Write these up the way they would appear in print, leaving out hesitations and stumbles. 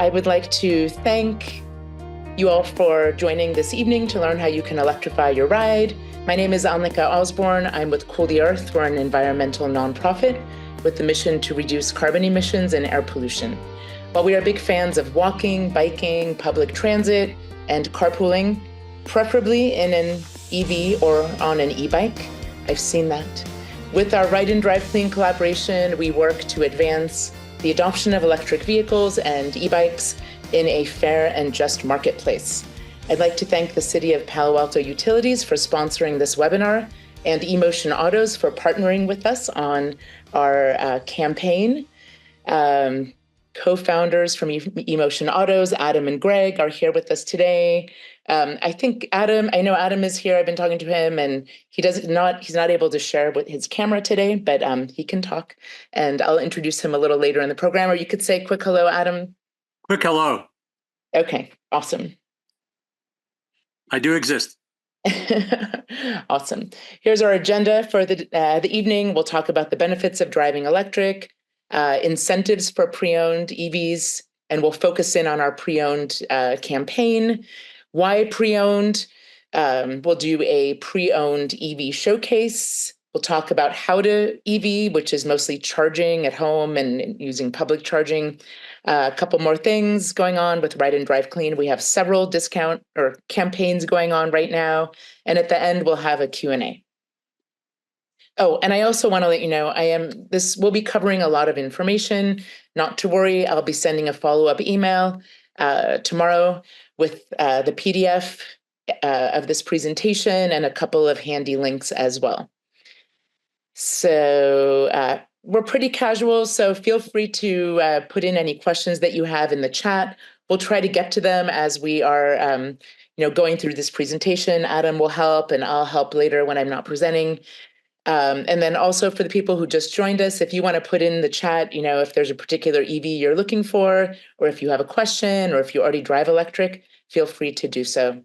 I would like to thank you all for joining this evening to learn how you can electrify your ride. My name is Annika Osborne. I'm with Cool the Earth. We're an environmental nonprofit with the mission to reduce carbon emissions and air pollution. While we are big fans of walking, biking, public transit, and carpooling, preferably in an EV or on an e-bike, I've seen that. With our Ride and Drive Clean collaboration, we work to advance the adoption of electric vehicles and e-bikes in a fair and just marketplace. I'd like to thank the City of Palo Alto Utilities for sponsoring this webinar and eMotion Autos for partnering with us on our campaign. Co-founders from eMotion Autos, Adam and Greg, are here with us today. I know Adam is here. I've been talking to him, and he's not able to share with his camera today, but he can talk, and I'll introduce him a little later in the program. Or you could say quick hello, Adam. Quick hello. Okay, awesome. I do exist. Awesome. Here's our agenda for the evening. We'll talk about the benefits of driving electric, incentives for pre-owned EVs, and we'll focus in on our pre-owned campaign. Why pre-owned? We'll do a pre-owned EV showcase. We'll talk about how to EV, which is mostly charging at home and using public charging. A couple more things going on with Ride and Drive Clean. We have several discount or campaigns going on right now. And at the end, we'll have a Q&A. Oh, and I also want to let you know, we'll be covering a lot of information. Not to worry, I'll be sending a follow-up email tomorrow with the PDF of this presentation and a couple of handy links as well. So we're pretty casual, so feel free to put in any questions that you have in the chat. We'll try to get to them as we are going through this presentation. Adam will help, and I'll help later when I'm not presenting. And then also for the people who just joined us, if you want to put in the chat, if there's a particular EV you're looking for, or if you have a question, or if you already drive electric, feel free to do so.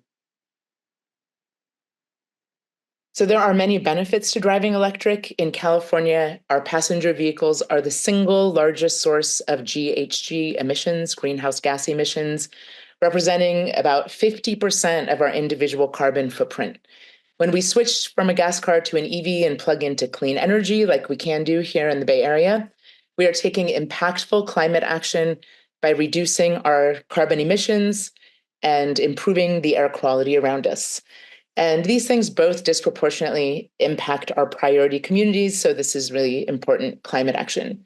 So there are many benefits to driving electric. In California, our passenger vehicles are the single largest source of GHG emissions, greenhouse gas emissions, representing about 50% of our individual carbon footprint. When we switch from a gas car to an EV and plug into clean energy, like we can do here in the Bay Area, we are taking impactful climate action by reducing our carbon emissions and improving the air quality around us. And these things both disproportionately impact our priority communities, so this is really important climate action.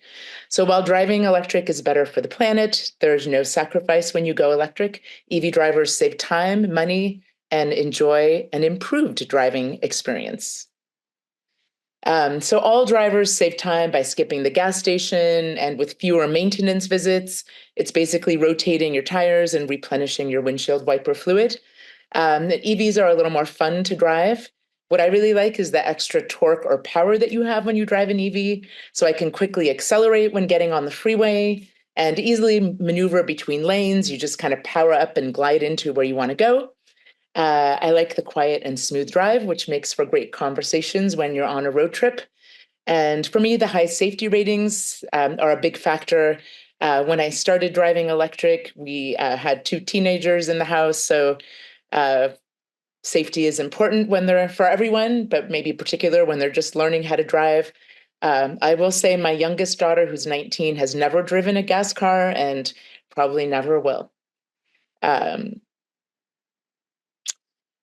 So while driving electric is better for the planet, there's no sacrifice when you go electric. EV drivers save time, money, and enjoy an improved driving experience. So all drivers save time by skipping the gas station and with fewer maintenance visits. It's basically rotating your tires and replenishing your windshield wiper fluid. EVs are a little more fun to drive. What I really like is the extra torque or power that you have when you drive an EV. So I can quickly accelerate when getting on the freeway and easily maneuver between lanes. You just kind of power up and glide into where you want to go. I like the quiet and smooth drive, which makes for great conversations when you're on a road trip. And for me, the high safety ratings are a big factor. When I started driving electric, we had 2 teenagers in the house, so safety is important when they're for everyone, but maybe particular when they're just learning how to drive. I will say my youngest daughter, who's 19, has never driven a gas car and probably never will.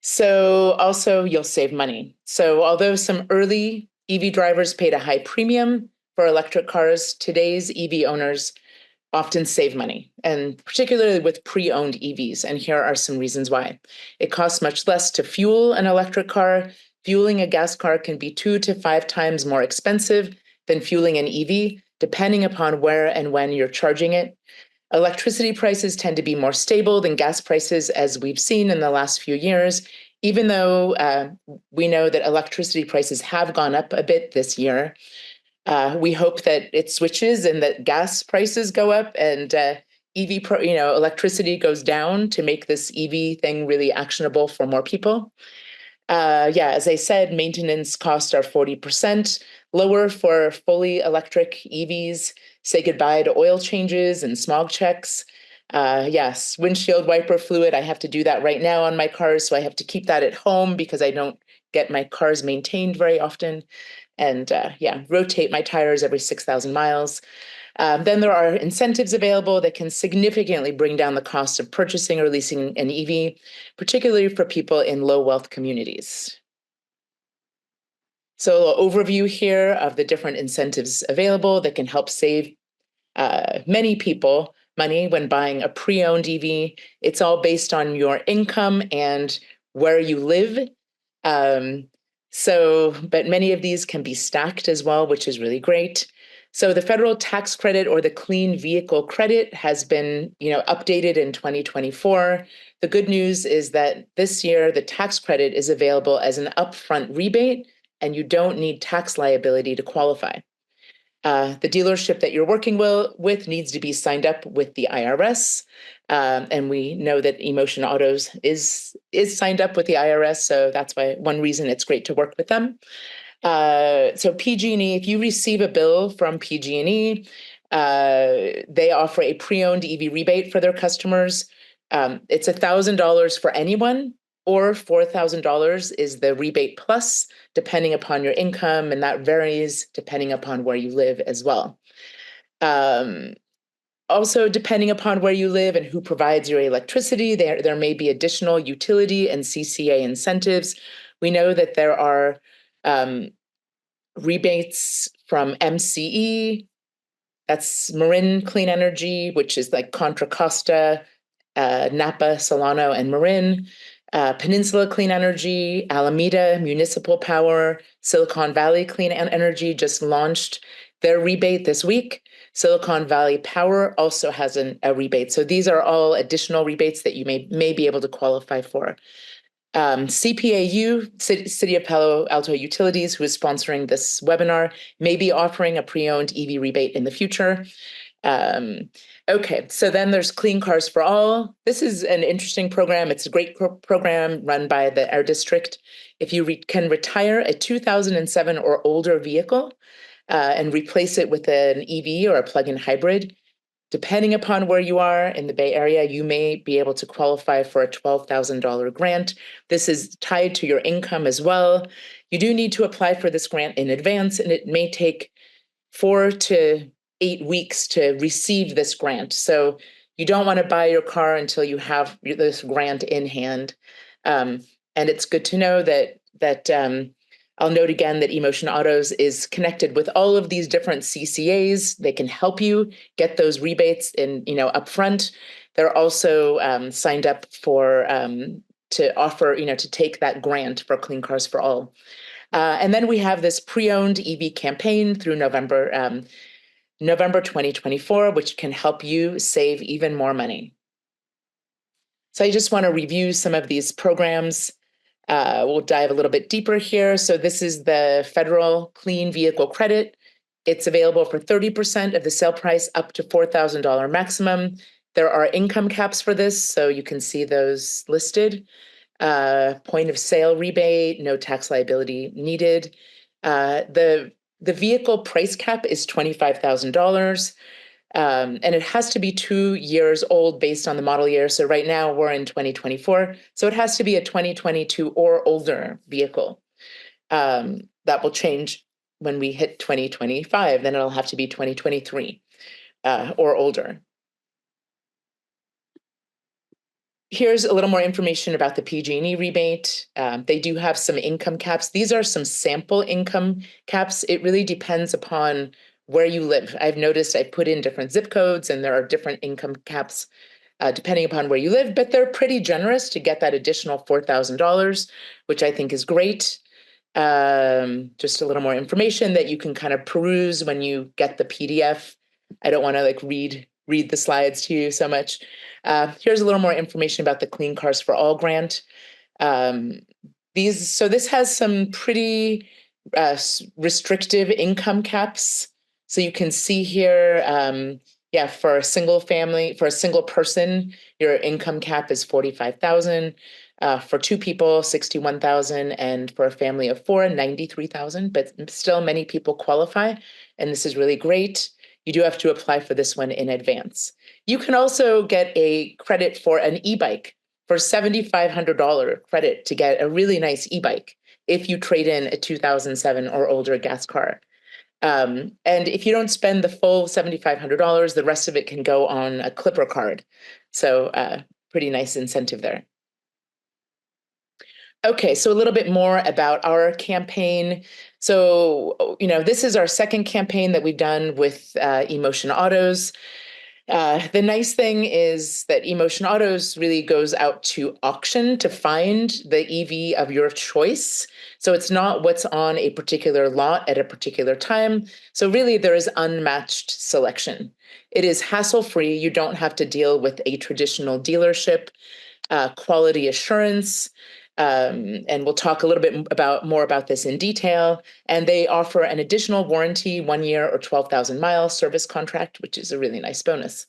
So also you'll save money. So although some early EV drivers paid a high premium for electric cars, today's EV owners often save money, and particularly with pre-owned EVs. And here are some reasons why. It costs much less to fuel an electric car. Fueling a gas car can be 2 to 5 times more expensive than fueling an EV, depending upon where and when you're charging it. Electricity prices tend to be more stable than gas prices, as we've seen in the last few years, even though we know that electricity prices have gone up a bit this year. We hope that it switches and that gas prices go up and electricity goes down to make this EV thing really actionable for more people. As I said, maintenance costs are 40% lower for fully electric EVs. Say goodbye to oil changes and smog checks. Yes, windshield wiper fluid. I have to do that right now on my cars, so I have to keep that at home because I don't get my cars maintained very often. And yeah, rotate my tires every 6,000 miles. Then there are incentives available that can significantly bring down the cost of purchasing or leasing an EV, particularly for people in low wealth communities. So, an overview here of the different incentives available that can help save many people money when buying a pre-owned EV. It's all based on your income and where you live. Um, but many of these can be stacked as well, which is really great. So the federal tax credit or the clean vehicle credit has been, updated in 2024. The good news is that this year the tax credit is available as an upfront rebate, and you don't need tax liability to qualify. The dealership that you're working with needs to be signed up with the IRS. And we know that Emotion Autos is signed up with the IRS. So that's one reason it's great to work with them. So PG&E, if you receive a bill from PG&E, they offer a pre-owned EV rebate for their customers. It's $1,000 for anyone, or $4,000 is the rebate plus, depending upon your income, and that varies depending upon where you live as well. Also, depending upon where you live and who provides your electricity, there may be additional utility and CCA incentives. We know that there are rebates from MCE, that's Marin Clean Energy, which is like Contra Costa, Napa, Solano, and Marin. Peninsula Clean Energy, Alameda Municipal Power, Silicon Valley Clean Energy just launched their rebate this week. Silicon Valley Power also has a rebate. So these are all additional rebates that you may be able to qualify for. CPAU, City of Palo Alto Utilities, who is sponsoring this webinar, may be offering a pre-owned EV rebate in the future. Okay, so then there's Clean Cars for All. This is an interesting program. It's a great program run by the Air District. If you can retire a 2007 or older vehicle and replace it with an EV or a plug-in hybrid, depending upon where you are in the Bay Area, you may be able to qualify for a $12,000 grant. This is tied to your income as well. You do need to apply for this grant in advance, and it may take 4 to 8 weeks to receive this grant. So you don't want to buy your car until you have this grant in hand. And it's good to know that I'll note again that Emotion Autos is connected with all of these different CCAs. They can help you get those rebates upfront. They're also signed up for to offer, to take that grant for Clean Cars for All. And then we have this pre-owned EV campaign through November 2024, which can help you save even more money. So I just want to review some of these programs. We'll dive a little bit deeper here. So this is the federal clean vehicle credit. It's available for 30% of the sale price up to $4,000 maximum. There are income caps for this, so you can see those listed. Point of sale rebate, no tax liability needed. The vehicle price cap is $25,000. And it has to be 2 years old based on the model year. So right now we're in 2024. So it has to be a 2022 or older vehicle. That will change when we hit 2025. Then it'll have to be 2023 or older. Here's a little more information about the PG&E rebate. They do have some income caps. These are some sample income caps. It really depends upon where you live. I've noticed I put in different zip codes and there are different income caps depending upon where you live, but they're pretty generous to get that additional $4,000, which I think is great. Just a little more information that you can kind of peruse when you get the PDF. I don't want to read the slides to you so much. Here's a little more information about the Clean Cars for All grant. This has some pretty restrictive income caps. So you can see here, for a single person, your income cap is $45,000. For 2 people, $61,000, and for a family of 4, $93,000. But still, many people qualify, and this is really great. you do have to apply for this one in advance. You can also get a credit for an e-bike for $7,500 credit to get a really nice e-bike if you trade in a 2007 or older gas car. And if you don't spend the full $7,500, the rest of it can go on a Clipper card. So pretty nice incentive there. Okay, so a little bit more about our campaign. So, this is our second campaign that we've done with eMotion Autos. The nice thing is that eMotion Autos really goes out to auction to find the EV of your choice. So it's not what's on a particular lot at a particular time. So really there is unmatched selection. It is hassle-free. You don't have to deal with a traditional dealership, quality assurance, and we'll talk a little bit more about this in detail. And they offer an additional warranty, 1 year or 12,000 mile service contract, which is a really nice bonus.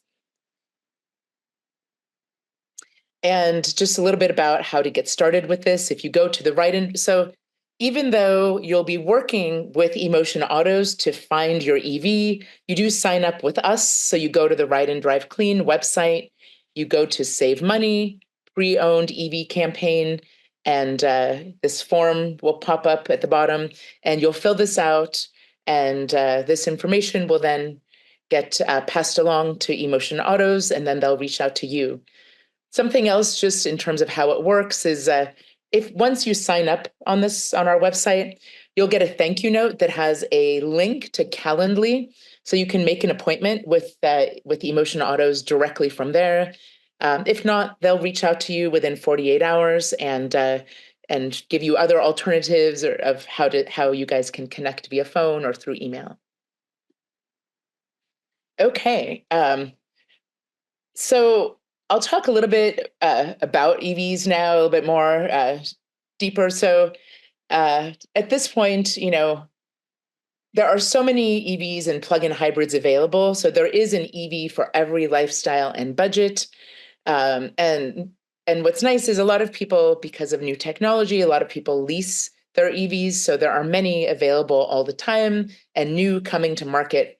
And just a little bit about how to get started with this. If you go to the right, so even though you'll be working with eMotion Autos to find your EV, you do sign up with us. So you go to the Ride and Drive Clean website, you go to Save Money, Pre-Owned EV Campaign, and this form will pop up at the bottom, and you'll fill this out, and this information will then get passed along to eMotion Autos, and then they'll reach out to you. Something else, just in terms of how it works, is if once you sign up on our website, you'll get a thank you note that has a link to Calendly, so you can make an appointment with eMotion Autos directly from there. If not, they'll reach out to you within 48 hours and give you other alternatives of how you guys can connect via phone or through email. Okay, so I'll talk a little bit about EVs now, a little bit more deeper. So at this point, there are so many EVs and plug-in hybrids available. So there is an EV for every lifestyle and budget. And what's nice is a lot of people, because of new technology, a lot of people lease their EVs. So there are many available all the time and new coming to market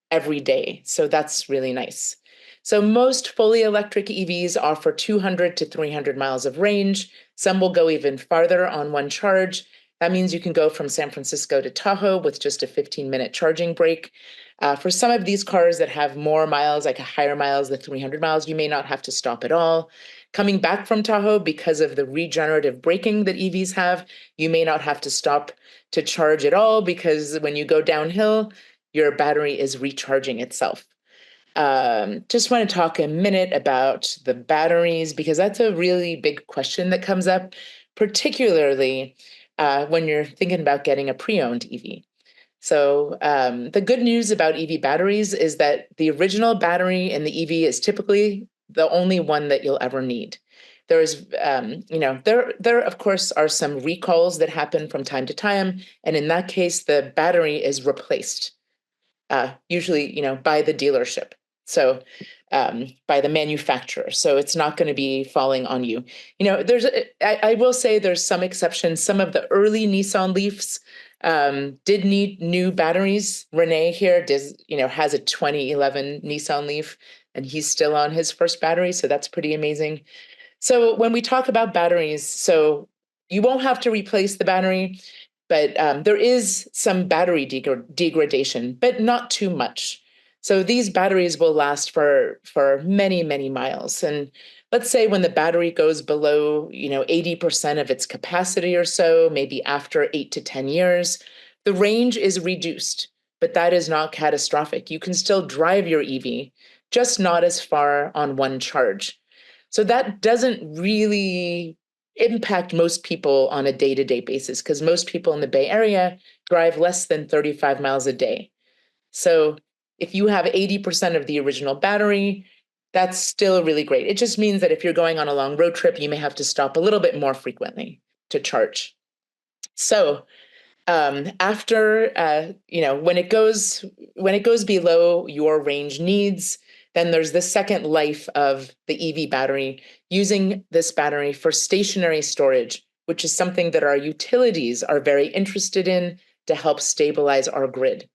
every day. So that's really nice. So most fully electric EVs offer 200 to 300 miles of range. Some will go even farther on one charge. That means you can go from San Francisco to Tahoe with just a 15-minute charging break. For some of these cars that have more miles, like higher miles, the 300 miles, you may not have to stop at all. Coming back from Tahoe, because of the regenerative braking that EVs have, you may not have to stop to charge at all, because when you go downhill, your battery is recharging itself. Just want to talk a minute about the batteries, because that's a really big question that comes up, particularly when you're thinking about getting a pre-owned EV. So the good news about EV batteries is that the original battery in the EV is typically the only one that you'll ever need. There's, there of course are some recalls that happen from time to time, and in that case, the battery is replaced, usually, by the dealership. So by the manufacturer. So it's not going to be falling on you. I will say there's some exceptions. Some of the early Nissan Leafs did need new batteries. Renee here has a 2011 Nissan Leaf, and he's still on his first battery. So that's pretty amazing. So when we talk about batteries, so you won't have to replace the battery, but there is some battery degradation, but not too much. So these batteries will last for many, many miles. And let's say when the battery goes below, 80% of its capacity or so, maybe after 8 to 10 years, the range is reduced, but that is not catastrophic. You can still drive your EV, just not as far on one charge. So that doesn't really impact most people on a day-to-day basis, because most people in the Bay Area drive less than 35 miles a day. So if you have 80% of the original battery, that's still really great. It just means that if you're going on a long road trip, you may have to stop a little bit more frequently to charge. So after, when it goes below your range needs, then there's the second life of the EV battery, using this battery for stationary storage, which is something that our utilities are very interested in to help stabilize our grid.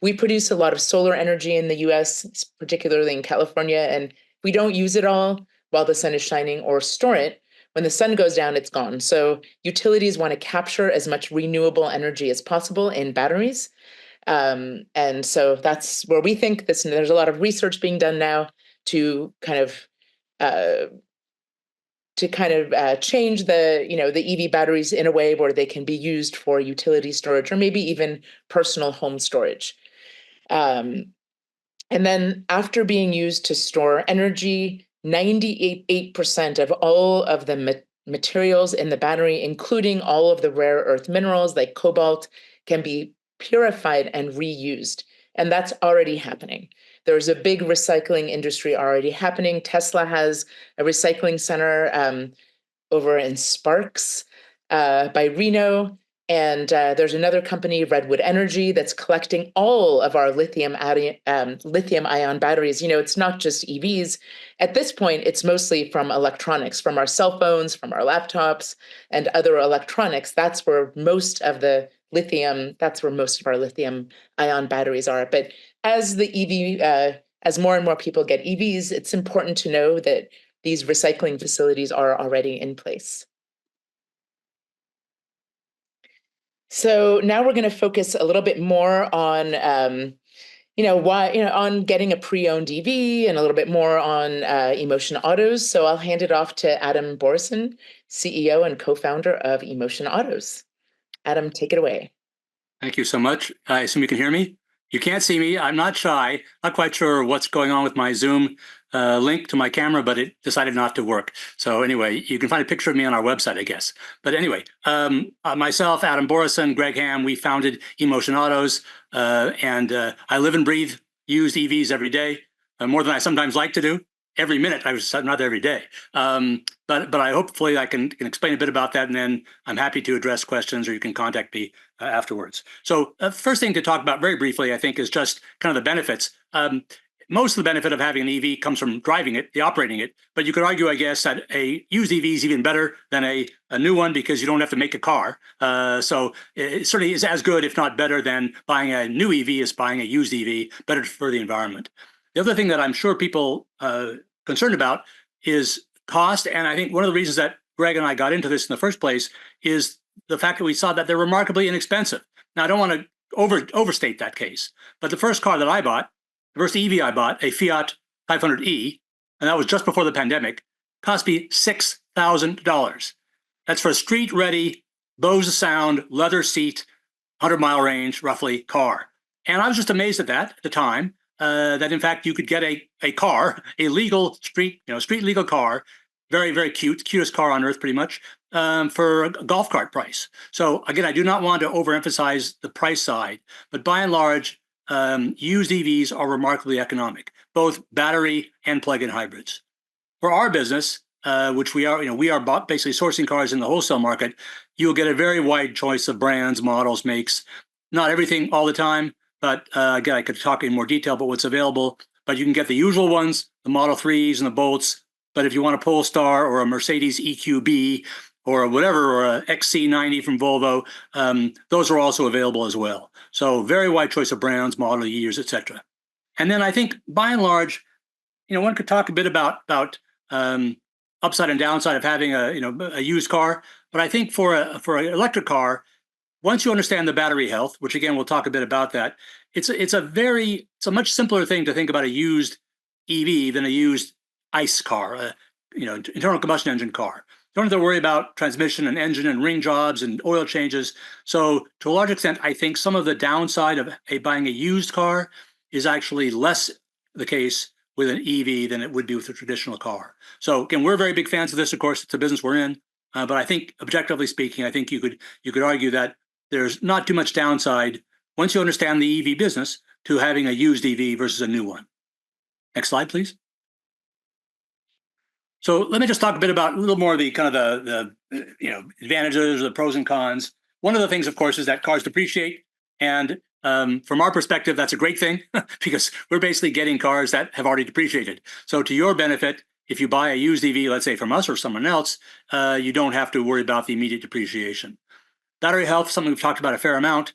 We produce a lot of solar energy in the US, particularly in California, and we don't use it all while the sun is shining or store it. When the sun goes down, it's gone. So utilities want to capture as much renewable energy as possible in batteries. And so that's where we think there's a lot of research being done now to kind of change the EV batteries in a way where they can be used for utility storage or maybe even personal home storage. And then after being used to store energy, 98% of all of the materials in the battery, including all of the rare earth minerals like cobalt, can be purified and reused. And that's already happening. There's a big recycling industry already happening. Tesla has a recycling center over in Sparks by Reno. And there's another company, Redwood Energy, that's collecting all of our lithium ion batteries. It's not just EVs. At this point, it's mostly from electronics, from our cell phones, from our laptops, and other electronics. That's where most of our lithium ion batteries are. But as as more and more people get EVs, it's important to know that these recycling facilities are already in place. So now we're going to focus a little bit more on, on getting a pre-owned EV and a little bit more on Emotion Autos. So I'll hand it off to Adam Borison, CEO and co-founder of Emotion Autos. Adam, take it away. Thank you so much. I assume you can hear me. You can't see me. I'm not shy. Not quite sure what's going on with my Zoom link to my camera, but it decided not to work. So anyway, you can find a picture of me on our website, I guess. But anyway, myself, Adam Borison, Greg Ham, we founded Emotion Autos, and I live and breathe used EVs every day, more than I sometimes like to do. Every minute, not every day. But I hopefully I can explain a bit about that, and then I'm happy to address questions, or you can contact me afterwards. So first thing to talk about very briefly, I think, is just kind of the benefits. Most of the benefit of having an EV comes from driving it, the operating it. But you could argue, I guess, that a used EV is even better than a new one because you don't have to make a car. So it certainly is as good, if not better, than buying a new EV as buying a used EV, better for the environment. The other thing that I'm sure people concerned about is cost. And I think one of the reasons that Greg and I got into this in the first place is the fact that we saw that they're remarkably inexpensive. Now, I don't want to overstate that case, but the first car that I bought, the first EV I bought, a Fiat 500e, and that was just before the pandemic, cost me $6,000. That's for a street-ready, Bose sound, leather seat, 100-mile range, roughly, car. And I was just amazed at that at the time, that in fact you could get a car, a legal street legal car, very, very cutest car on earth pretty much, for a golf cart price. So again, I do not want to overemphasize the price side, but by and large, used EVs are remarkably economic, both battery and plug-in hybrids. For our business, which we are basically sourcing cars in the wholesale market, you'll get a very wide choice of brands, models, makes, not everything all the time, but again, I could talk in more detail about what's available, but you can get the usual ones, the Model 3s and the Bolts. But if you want a Polestar or a Mercedes EQB or whatever, or a XC90 from Volvo, those are also available as well. So very wide choice of brands, model years, etc. And then I think by and large, one could talk a bit about upside and downside of having a used car. But I think for an electric car, once you understand the battery health, which again we'll talk a bit about that, it's a much simpler thing to think about a used EV than a used ICE car, internal combustion engine car. You don't have to worry about transmission and engine and ring jobs and oil changes. So to a large extent, I think some of the downside of buying a used car is actually less the case with an EV than it would be with a traditional car. So again, we're very big fans of this. Of course, it's a business we're in, but I think objectively speaking, I think you could argue that there's not too much downside once you understand the EV business to having a used EV versus a new one. Next slide, please. So let me just talk a little more of the kind of the advantages, or the pros and cons. One of the things, of course, is that cars depreciate, and from our perspective, that's a great thing because we're basically getting cars that have already depreciated. So to your benefit, if you buy a used EV, let's say from us or someone else, you don't have to worry about the immediate depreciation. Battery health, something we've talked about a fair amount.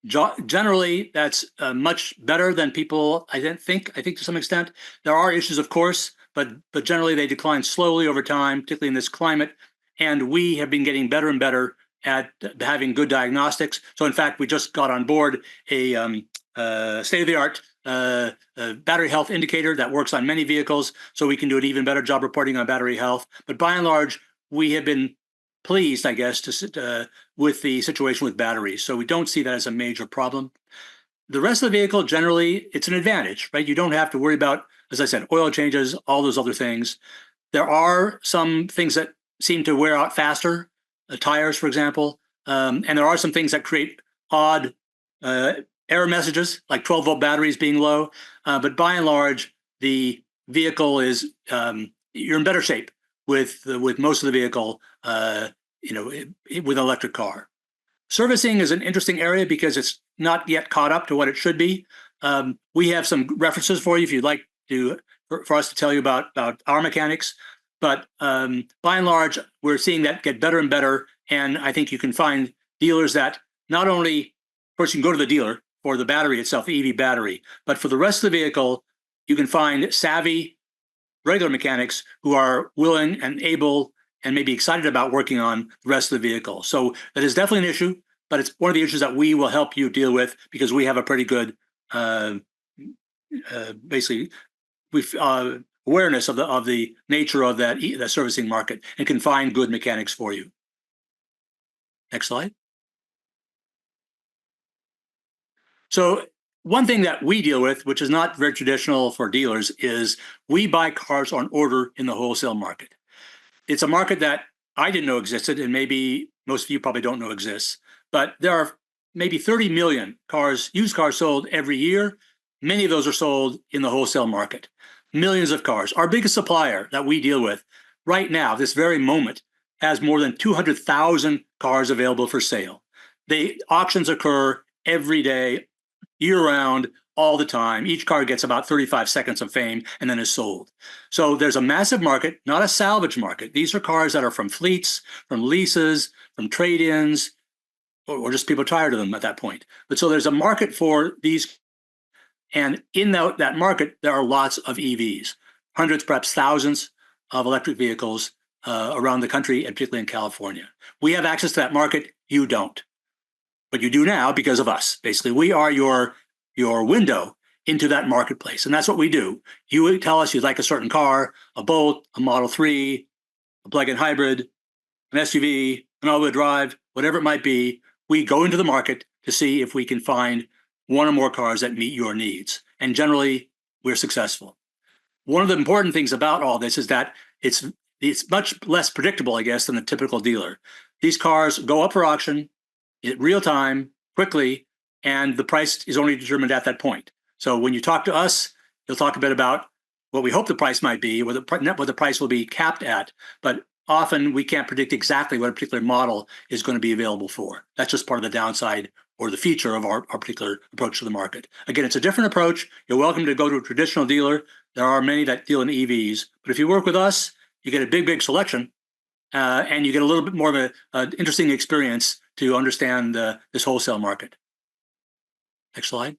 Generally, that's much better than people, I don't think. I think to some extent there are issues, of course, but generally they decline slowly over time, particularly in this climate. And we have been getting better and better at having good diagnostics. So, in fact, we just got on board a state-of-the-art battery health indicator that works on many vehicles, so we can do an even better job reporting on battery health. But by and large, we have been pleased, I guess, with the situation with batteries. So we don't see that as a major problem. The rest of the vehicle, generally, it's an advantage, right? You don't have to worry about, as I said, oil changes, all those other things. There are some things that seem to wear out faster, tires, for example. And there are some things that create odd error messages, like 12-volt batteries being low. But by and large, the vehicle is, you're in better shape with most of the vehicle, with an electric car. Servicing is an interesting area because it's not yet caught up to what it should be. We have some references for you if you'd like for us to tell you about our mechanics. But by and large, we're seeing that get better and better. And I think you can find dealers that not only, of course, you can go to the dealer for the battery itself, the EV battery, but for the rest of the vehicle, you can find savvy regular mechanics who are willing and able and maybe excited about working on the rest of the vehicle. So that is definitely an issue, but it's one of the issues that we will help you deal with because we have a pretty good, awareness of the nature of that servicing market and can find good mechanics for you. Next slide. So one thing that we deal with, which is not very traditional for dealers, is we buy cars on order in the wholesale market. It's a market that I didn't know existed, and maybe most of you probably don't know exists, but there are maybe 30 million used cars sold every year. Many of those are sold in the wholesale market. Millions of cars. Our biggest supplier that we deal with right now, this very moment, has more than 200,000 cars available for sale. The auctions occur every day, year-round, all the time. Each car gets about 35 seconds of fame and then is sold. So there's a massive market, not a salvage market. These are cars that are from fleets, from leases, from trade-ins, or just people tired of them at that point. But so there's a market for these. And in that market, there are lots of EVs, hundreds, perhaps thousands of electric vehicles around the country, and particularly in California. We have access to that market. You don't. But you do now because of us. Basically, we are your window into that marketplace. And that's what we do. You tell us you'd like a certain car, a Bolt, a Model 3, a plug-in hybrid, an SUV, an all-wheel drive, whatever it might be. We go into the market to see if we can find one or more cars that meet your needs. And generally, we're successful. One of the important things about all this is that it's much less predictable, I guess, than the typical dealer. These cars go up for auction in real time, quickly, and the price is only determined at that point. So when you talk to us, you'll talk a bit about what we hope the price might be, what the price will be capped at. But often we can't predict exactly what a particular model is going to be available for. That's just part of the downside or the feature of our particular approach to the market. Again, it's a different approach. You're welcome to go to a traditional dealer. There are many that deal in EVs. But if you work with us, you get a big selection, and you get a little bit more of an interesting experience to understand this wholesale market. Next slide.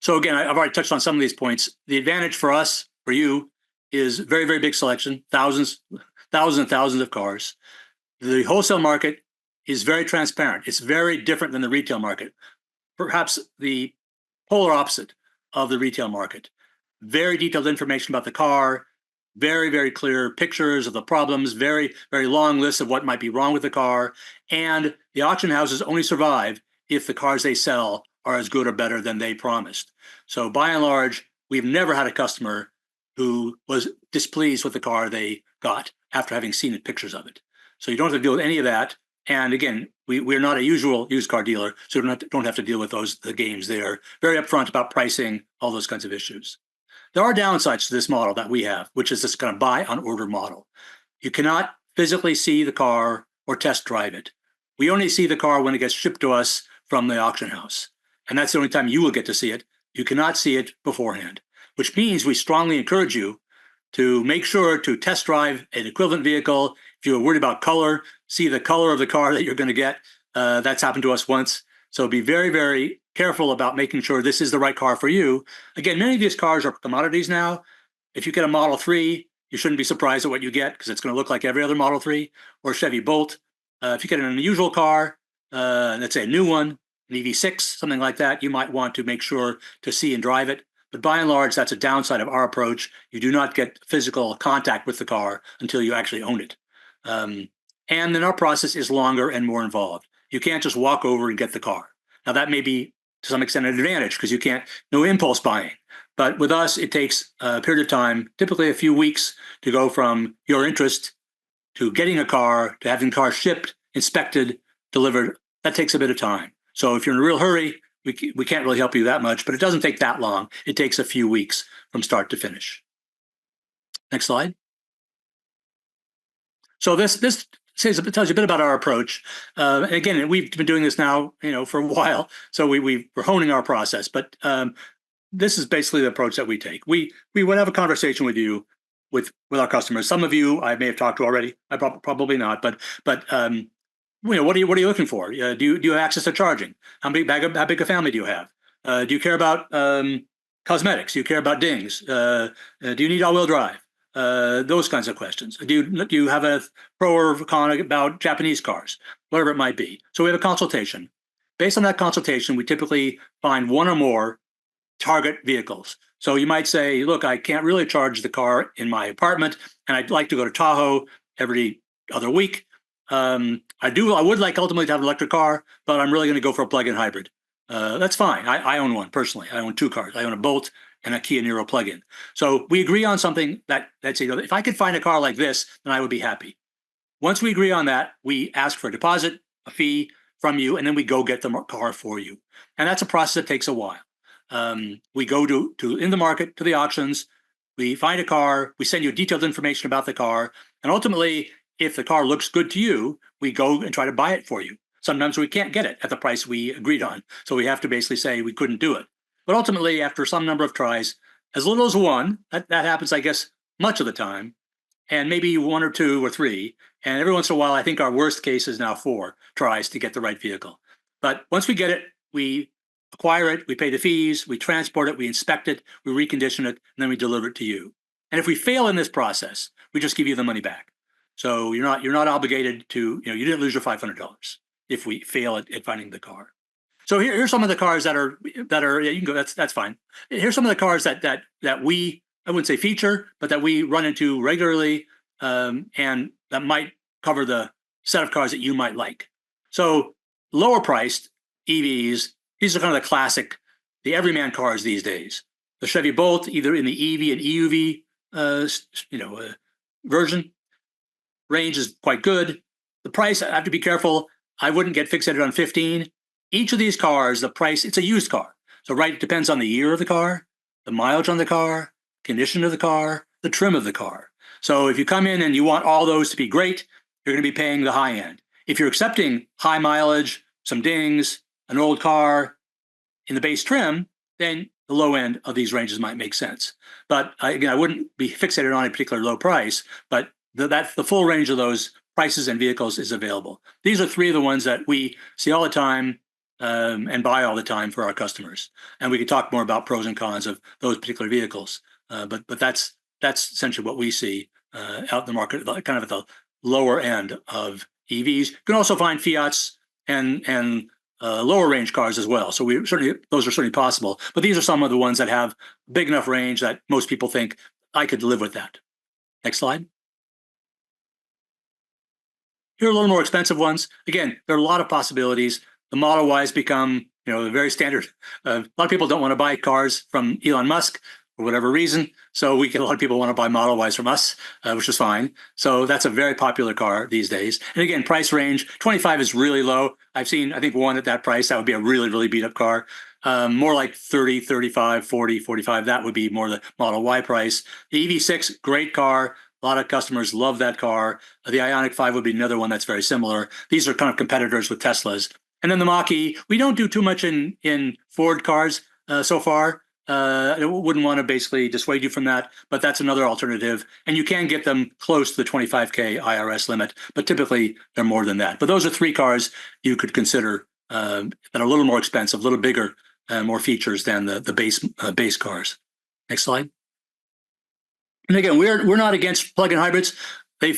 So again, I've already touched on some of these points. The advantage for us, for you, is very big selection, thousands and thousands of cars. The wholesale market is very transparent. It's very different than the retail market. Perhaps the polar opposite of the retail market. Very detailed information about the car, very clear pictures of the problems, very long lists of what might be wrong with the car. And the auction houses only survive if the cars they sell are as good or better than they promised. So by and large, we've never had a customer who was displeased with the car they got after having seen pictures of it. So you don't have to deal with any of that. And again, we're not a usual used car dealer, so we don't have to deal with the games there. Very upfront about pricing, all those kinds of issues. There are downsides to this model that we have, which is this kind of buy on order model. You cannot physically see the car or test drive it. We only see the car when it gets shipped to us from the auction house. And that's the only time you will get to see it. You cannot see it beforehand, which means we strongly encourage you to make sure to test drive an equivalent vehicle. If you're worried about color, see the color of the car that you're going to get That's happened to us once. So be very, very careful about making sure this is the right car for you. Again, many of these cars are commodities now. If you get a Model 3, you shouldn't be surprised at what you get because it's going to look like every other Model 3 or Chevy Bolt. If you get an unusual car, let's say a new one, an EV6, something like that, you might want to make sure to see and drive it. But by and large, that's a downside of our approach. You do not get physical contact with the car until you actually own it. And then our process is longer and more involved. You can't just walk over and get the car. Now, that may be to some extent an advantage because you can't, no impulse buying. But with us, it takes a period of time, typically a few weeks, to go from your interest to getting a car, to having the car shipped, inspected, delivered. That takes a bit of time. So if you're in a real hurry, we can't really help you that much, but it doesn't take that long. It takes a few weeks from start to finish. Next slide. So this tells you a bit about our approach. And again, we've been doing this now, for a while, so we're honing our process. But this is basically the approach that we take. We would have a conversation with you, with our customers. Some of you I may have talked to already. I probably not. But what are you looking for? Do you have access to charging? How big a family do you have? Do you care about cosmetics? Do you care about dings? Do you need all-wheel drive? Those kinds of questions. Do you have a pro or con about Japanese cars? Whatever it might be. So we have a consultation. Based on that consultation, we typically find one or more target vehicles. So you might say, look, I can't really charge the car in my apartment, and I'd like to go to Tahoe every other week. I would like ultimately to have an electric car, but I'm really going to go for a plug-in hybrid. That's fine. I own one personally. I own two cars. I own a Bolt and a Kia Niro plug-in. So we agree on something that's, if I could find a car like this, then I would be happy. Once we agree on that, we ask for a deposit, a fee from you, and then we go get the car for you. And that's a process that takes a while. We go to in the market, to the auctions, we find a car, we send you detailed information about the car, and ultimately, if the car looks good to you, we go and try to buy it for you. Sometimes we can't get it at the price we agreed on, so we have to basically say we couldn't do it. But ultimately, after some number of tries, as little as one, that happens, I guess, much of the time, and maybe one or two or three, and every once in a while, I think our worst case is now 4 tries to get the right vehicle. But once we get it, we acquire it, we pay the fees, we transport it, we inspect it, we recondition it, and then we deliver it to you. And if we fail in this process, we just give you the money back. So you're not obligated to, you didn't lose your $500 if we fail at finding the car. So here's some of the cars that are yeah, you can go, that's fine. Here's some of the cars that we, I wouldn't say feature, but that we run into regularly, and that might cover the set of cars that you might like. So lower priced EVs, these are kind of the classic, the everyman cars these days. The Chevy Bolt, either in the EV and EUV, version. Range is quite good. The price, I have to be careful. I wouldn't get fixated on 15. Each of these cars, the price, it's a used car. So it depends on the year of the car, the mileage on the car, condition of the car, the trim of the car. So if you come in and you want all those to be great, you're going to be paying the high end. If you're accepting high mileage, some dings, an old car in the base trim, then the low end of these ranges might make sense. But again, I wouldn't be fixated on a particular low price, but the full range of those prices and vehicles is available. These are 3 of the ones that we see all the time and buy all the time for our customers. And we can talk more about pros and cons of those particular vehicles. But that's essentially what we see out in the market, kind of at the lower end of EVs. You can also find Fiats and lower range cars as well. So those are certainly possible. But these are some of the ones that have big enough range that most people think I could live with that. Next slide. Here are a little more expensive ones. Again, there are a lot of possibilities. The Model Ys become, very standard. A lot of people don't want to buy cars from Elon Musk for whatever reason. So we get a lot of people want to buy Model Ys from us, which is fine. So that's a very popular car these days. And again, price range, 25 is really low. I've seen, I think, one at that price. That would be a really, really beat up car. More like 30, 35, 40, 45. That would be more the Model Y price. The EV6, great car. A lot of customers love that car. The Ioniq 5 would be another one that's very similar. These are kind of competitors with Teslas. And then the Mach-E, we don't do too much in Ford cars so far. I wouldn't want to basically dissuade you from that, but that's another alternative. And you can get them close to the 25K IRS limit, but typically they're more than that. But those are three cars you could consider that are a little more expensive, a little bigger, more features than the base cars. Next slide. And again, we're not against plug-in hybrids. They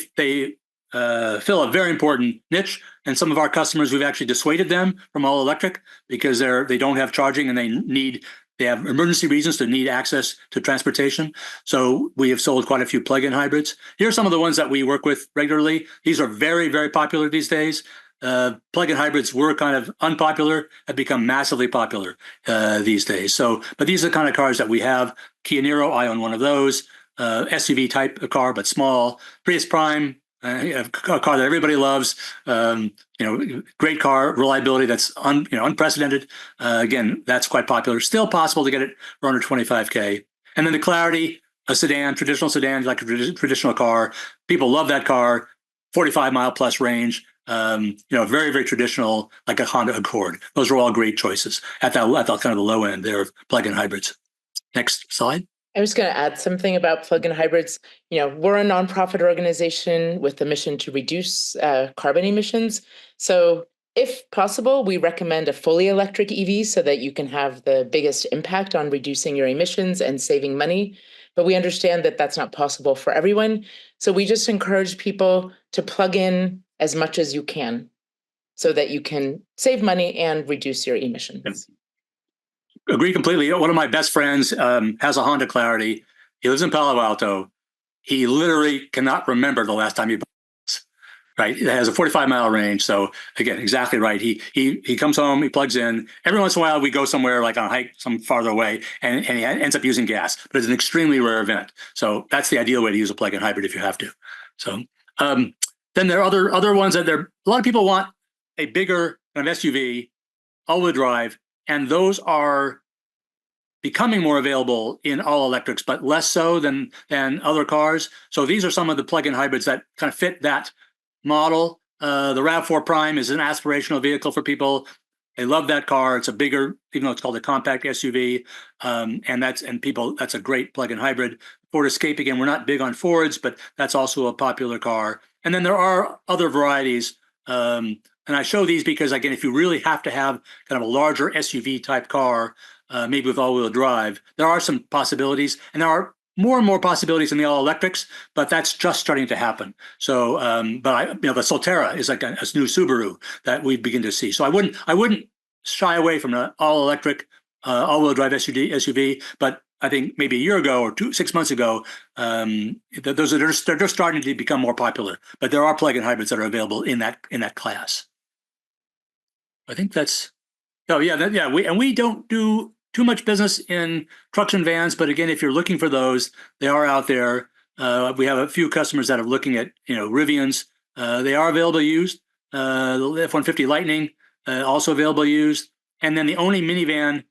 fill a very important niche, and some of our customers, we've actually dissuaded them from all electric because they don't have charging and they have emergency reasons to need access to transportation. So we have sold quite a few plug-in hybrids. Here are some of the ones that we work with regularly. These are very, very popular these days. Plug-in hybrids were kind of unpopular, have become massively popular these days. So, but these are the kind of cars that we have. Kia Niro, I own one of those. SUV type of car, but small. Prius Prime, a car that everybody loves. Great car, reliability that's unprecedented. Again, that's quite popular. Still possible to get it for under 25K. And then the Clarity, a sedan, traditional sedan, like a traditional car. People love that car. 45-mile plus range. Very, very traditional, like a Honda Accord. Those are all great choices at that kind of the low end there of plug-in hybrids. Next slide. I was going to add something about plug-in hybrids. We're a nonprofit organization with the mission to reduce carbon emissions. So if possible, we recommend a fully electric EV so that you can have the biggest impact on reducing your emissions and saving money. But we understand that that's not possible for everyone. So we just encourage people to plug in as much as you can so that you can save money and reduce your emissions. Agree completely. One of my best friends has a Honda Clarity. He lives in Palo Alto. He literally cannot remember the last time he bought this, right? It has a 45-mile range. So again, exactly right. He comes home, he plugs in. Every once in a while, we go somewhere like on a hike, some farther away, and he ends up using gas. But it's an extremely rare event. So that's the ideal way to use a plug-in hybrid if you have to. So then there are other ones that a lot of people want a bigger kind of SUV, all-wheel drive. And those are becoming more available in all electrics, but less so than other cars. So these are some of the plug-in hybrids that kind of fit that model. The RAV4 Prime is an aspirational vehicle for people. They love that car. It's a bigger, even though it's called a compact SUV, that's a great plug-in hybrid. Ford Escape, again, we're not big on Fords, but that's also a popular car. And then there are other varieties. And I show these because, again, if you really have to have kind of a larger SUV type car, maybe with all-wheel drive, there are some possibilities, and there are more and more possibilities in the all-electrics, but that's just starting to happen. So, the Solterra is like a new Subaru that we begin to see. So I wouldn't shy away from an all-electric, all-wheel drive SUV, but I think maybe a year ago or 6 months ago, they're just starting to become more popular. But there are plug-in hybrids that are available in that class. I think that's. Oh yeah, we don't do too much business in trucks and vans, but again, if you're looking for those, they are out there. We have a few customers that are looking at Rivians. They are available used. The F-150 Lightning also available used, and then the only minivan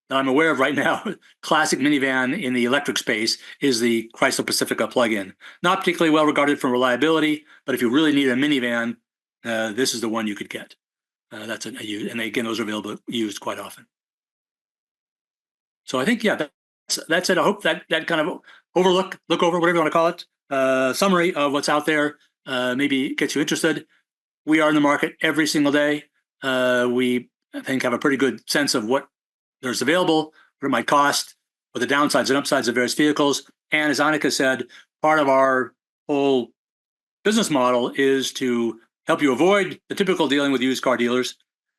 that I'm aware of right now, classic minivan in the electric space, is the Chrysler Pacifica plug-in. Not particularly well regarded for reliability, but if you really need a minivan, this is the one you could get. That's and again, those are available used quite often. So I think, yeah, that's it. I hope that kind of look over, whatever you want to call it, summary of what's out there, maybe gets you interested. We are in the market every single day. We, I think, have a pretty good sense of what there's available, what it might cost, what the downsides and upsides of various vehicles. And as Annika said, part of our whole business model is to help you avoid the typical dealing with used car dealers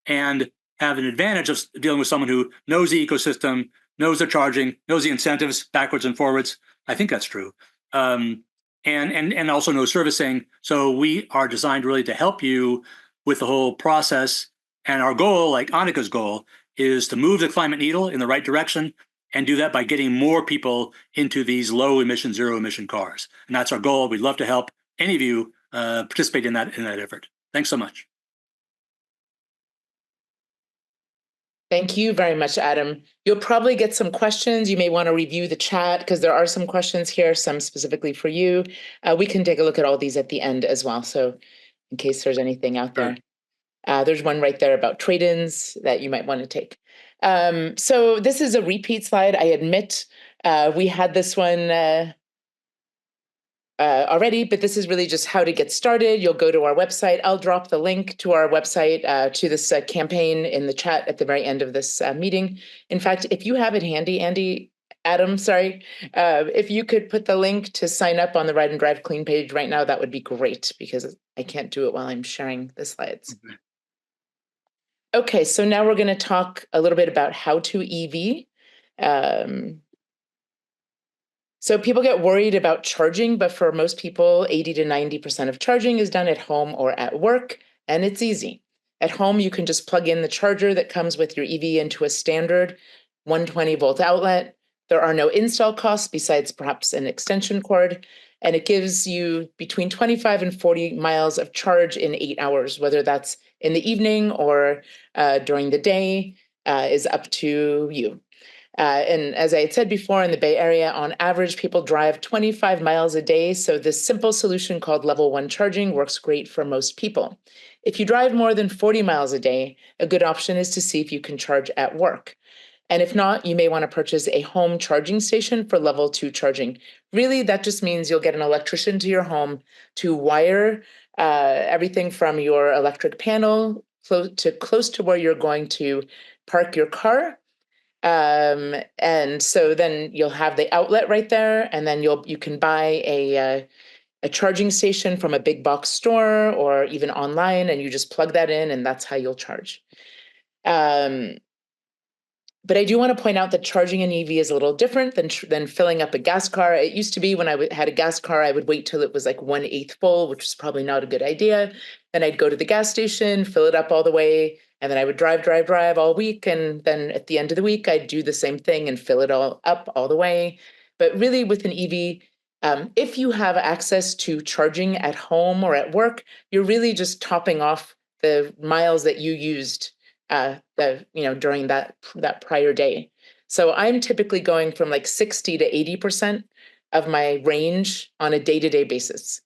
and have an advantage of dealing with someone who knows the ecosystem, knows the charging, knows the incentives backwards and forwards. I think that's true. And also knows servicing. So we are designed really to help you with the whole process. And our goal, like Annika's goal, is to move the climate needle in the right direction and do that by getting more people into these low emission, zero emission cars. And that's our goal. We'd love to help any of you participate in that effort. Thanks so much. Thank you very much, Adam. You'll probably get some questions. You may want to review the chat because there are some questions here, some specifically for you. We can take a look at all these at the end as well. So in case there's anything out there. There's one right there about trade-ins that you might want to take. So this is a repeat slide, I admit. We had this one already, but this is really just how to get started. You'll go to our website. I'll drop the link to our website, to this campaign in the chat at the very end of this meeting. In fact, if you have it handy, Adam, sorry, if you could put the link to sign up on the Ride and Drive Clean page right now, that would be great, because I can't do it while I'm sharing the slides. Okay, so now we're going to talk a little bit about how to EV. So people get worried about charging, but for most people, 80 to 90% of charging is done at home or at work, and it's easy. At home, you can just plug in the charger that comes with your EV into a standard 120-volt outlet. There are no install costs besides perhaps an extension cord, and it gives you between 25 and 40 miles of charge in 8 hours, whether that's in the evening or during the day, is up to you. And as I had said before, in the Bay Area, on average, people drive 25 miles a day. So this simple solution called level 1 charging works great for most people. If you drive more than 40 miles a day, a good option is to see if you can charge at work. And if not, you may want to purchase a home charging station for level 2 charging. Really, that just means you'll get an electrician to your home to wire everything from your electric panel close to where you're going to park your car. And so then you'll have the outlet right there, and then you can buy a charging station from a big box store or even online, and you just plug that in, and that's how you'll charge. But I do want to point out that charging an EV is a little different than filling up a gas car. It used to be when I had a gas car, I would wait till it was like 1/8 full, which is probably not a good idea. Then I'd go to the gas station, fill it up all the way, and then I would drive all week. And then at the end of the week, I'd do the same thing and fill it all up all the way. But really with an EV, if you have access to charging at home or at work, you're really just topping off the miles that you used during that prior day. So I'm typically going from like 60 to 80% of my range on a day-to-day basis.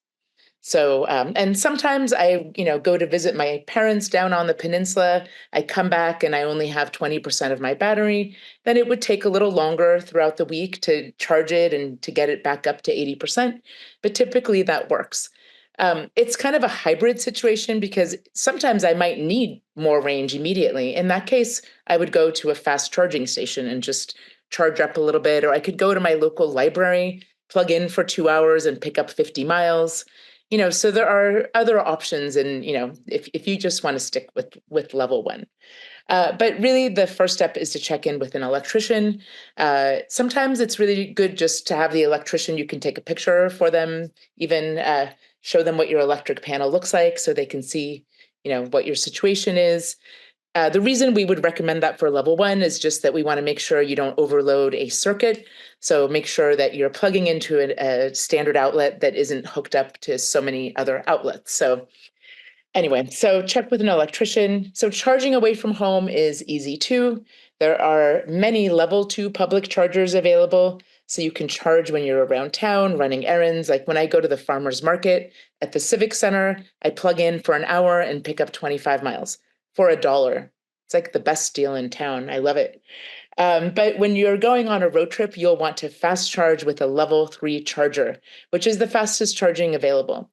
So, and sometimes I, go to visit my parents down on the peninsula. I come back and I only have 20% of my battery. Then it would take a little longer throughout the week to charge it and to get it back up to 80%. But typically that works. It's kind of a hybrid situation because sometimes I might need more range immediately. In that case, I would go to a fast charging station and just charge up a little bit, or I could go to my local library, plug in for 2 hours and pick up 50 miles. So there are other options, and if you just want to stick with level 1. But really, the first step is to check in with an electrician. Sometimes it's really good just to have the electrician. You can take a picture for them, even show them what your electric panel looks like so they can see, what your situation is. The reason we would recommend that for level 1 is just that we want to make sure you don't overload a circuit. So make sure that you're plugging into a standard outlet that isn't hooked up to so many other outlets. So anyway, so check with an electrician. So charging away from home is easy too. There are many level 2 public chargers available. So you can charge when you're around town, running errands. Like when I go to the farmer's market at the Civic Center, I plug in for an hour and pick up 25 miles for $1. It's like the best deal in town. I love it. But when you're going on a road trip, you'll want to fast charge with a level 3 charger, which is the fastest charging available.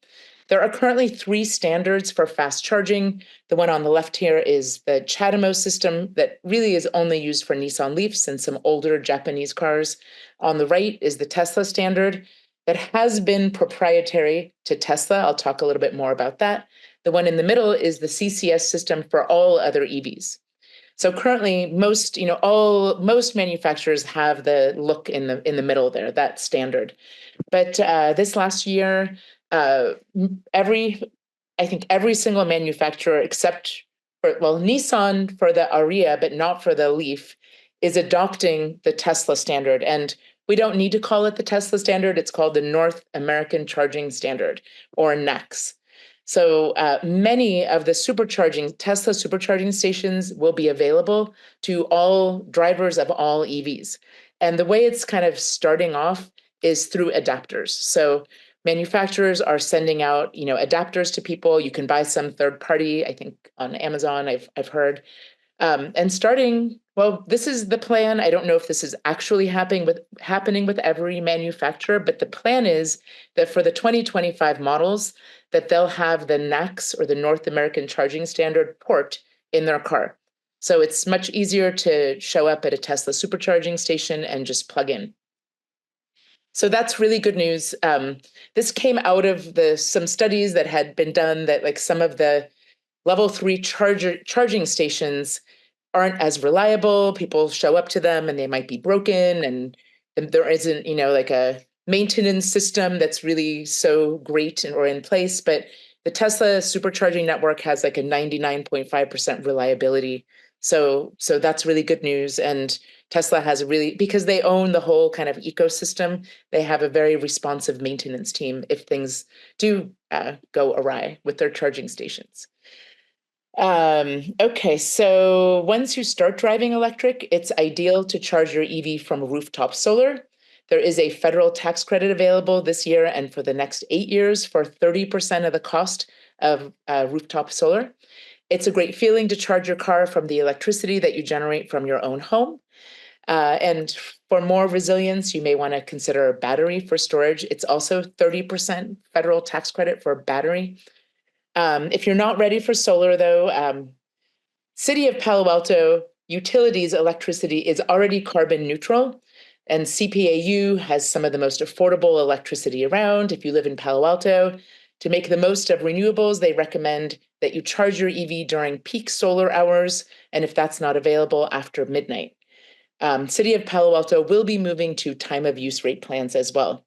There are currently 3 standards for fast charging. The one on the left here is the CHAdeMO system that really is only used for Nissan Leafs and some older Japanese cars. On the right is the Tesla standard that has been proprietary to Tesla. I'll talk a little bit more about that. The one in the middle is the CCS system for all other EVs. So currently, most manufacturers have the look in the middle there, that standard. But this last year, I think every single manufacturer except Nissan for the Ariya, but not for the Leaf, is adopting the Tesla standard. And we don't need to call it the Tesla standard. It's called the North American Charging Standard, or NACS. So many of the Tesla supercharging stations will be available to all drivers of all EVs. And the way it's kind of starting off is through adapters. So manufacturers are sending out, adapters to people. You can buy some third party, I think on Amazon, I've heard. And starting Well, this is the plan. I don't know if this is actually happening with every manufacturer, but the plan is that for the 2025 models, that they'll have the NACS or the North American Charging Standard port in their car. So it's much easier to show up at a Tesla supercharging station and just plug in. So that's really good news. This came out of some studies that had been done that like some of the level 3 charging stations aren't as reliable. People show up to them and they might be broken, and there isn't, like a maintenance system that's really so great or in place. But the Tesla supercharging network has like a 99.5% reliability. So that's really good news. And Tesla has a really, because they own the whole kind of ecosystem, they have a very responsive maintenance team if things do go awry with their charging stations. Okay, so once you start driving electric, it's ideal to charge your EV from rooftop solar. There is a federal tax credit available this year and for the next 8 years for 30% of the cost of rooftop solar. It's a great feeling to charge your car from the electricity that you generate from your own home. And for more resilience, you may want to consider a battery for storage. It's also 30% federal tax credit for a battery. If you're not ready for solar, though, City of Palo Alto Utilities electricity is already carbon neutral, and CPAU has some of the most affordable electricity around. If you live in Palo Alto, to make the most of renewables, they recommend that you charge your EV during peak solar hours, and if that's not available, after midnight. City of Palo Alto will be moving to time of use rate plans as well.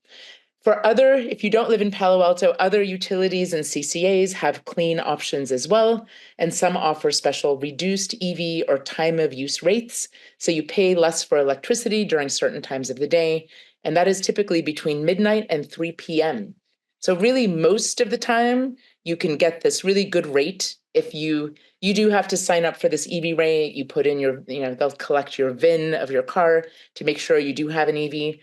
If you don't live in Palo Alto, other utilities and CCAs have clean options as well, and some offer special reduced EV or time of use rates. So you pay less for electricity during certain times of the day, and that is typically between midnight and 3 p.m. So really, most of the time, you can get this really good rate. If you do have to sign up for this EV rate, you put in they'll collect your VIN of your car to make sure you do have an EV.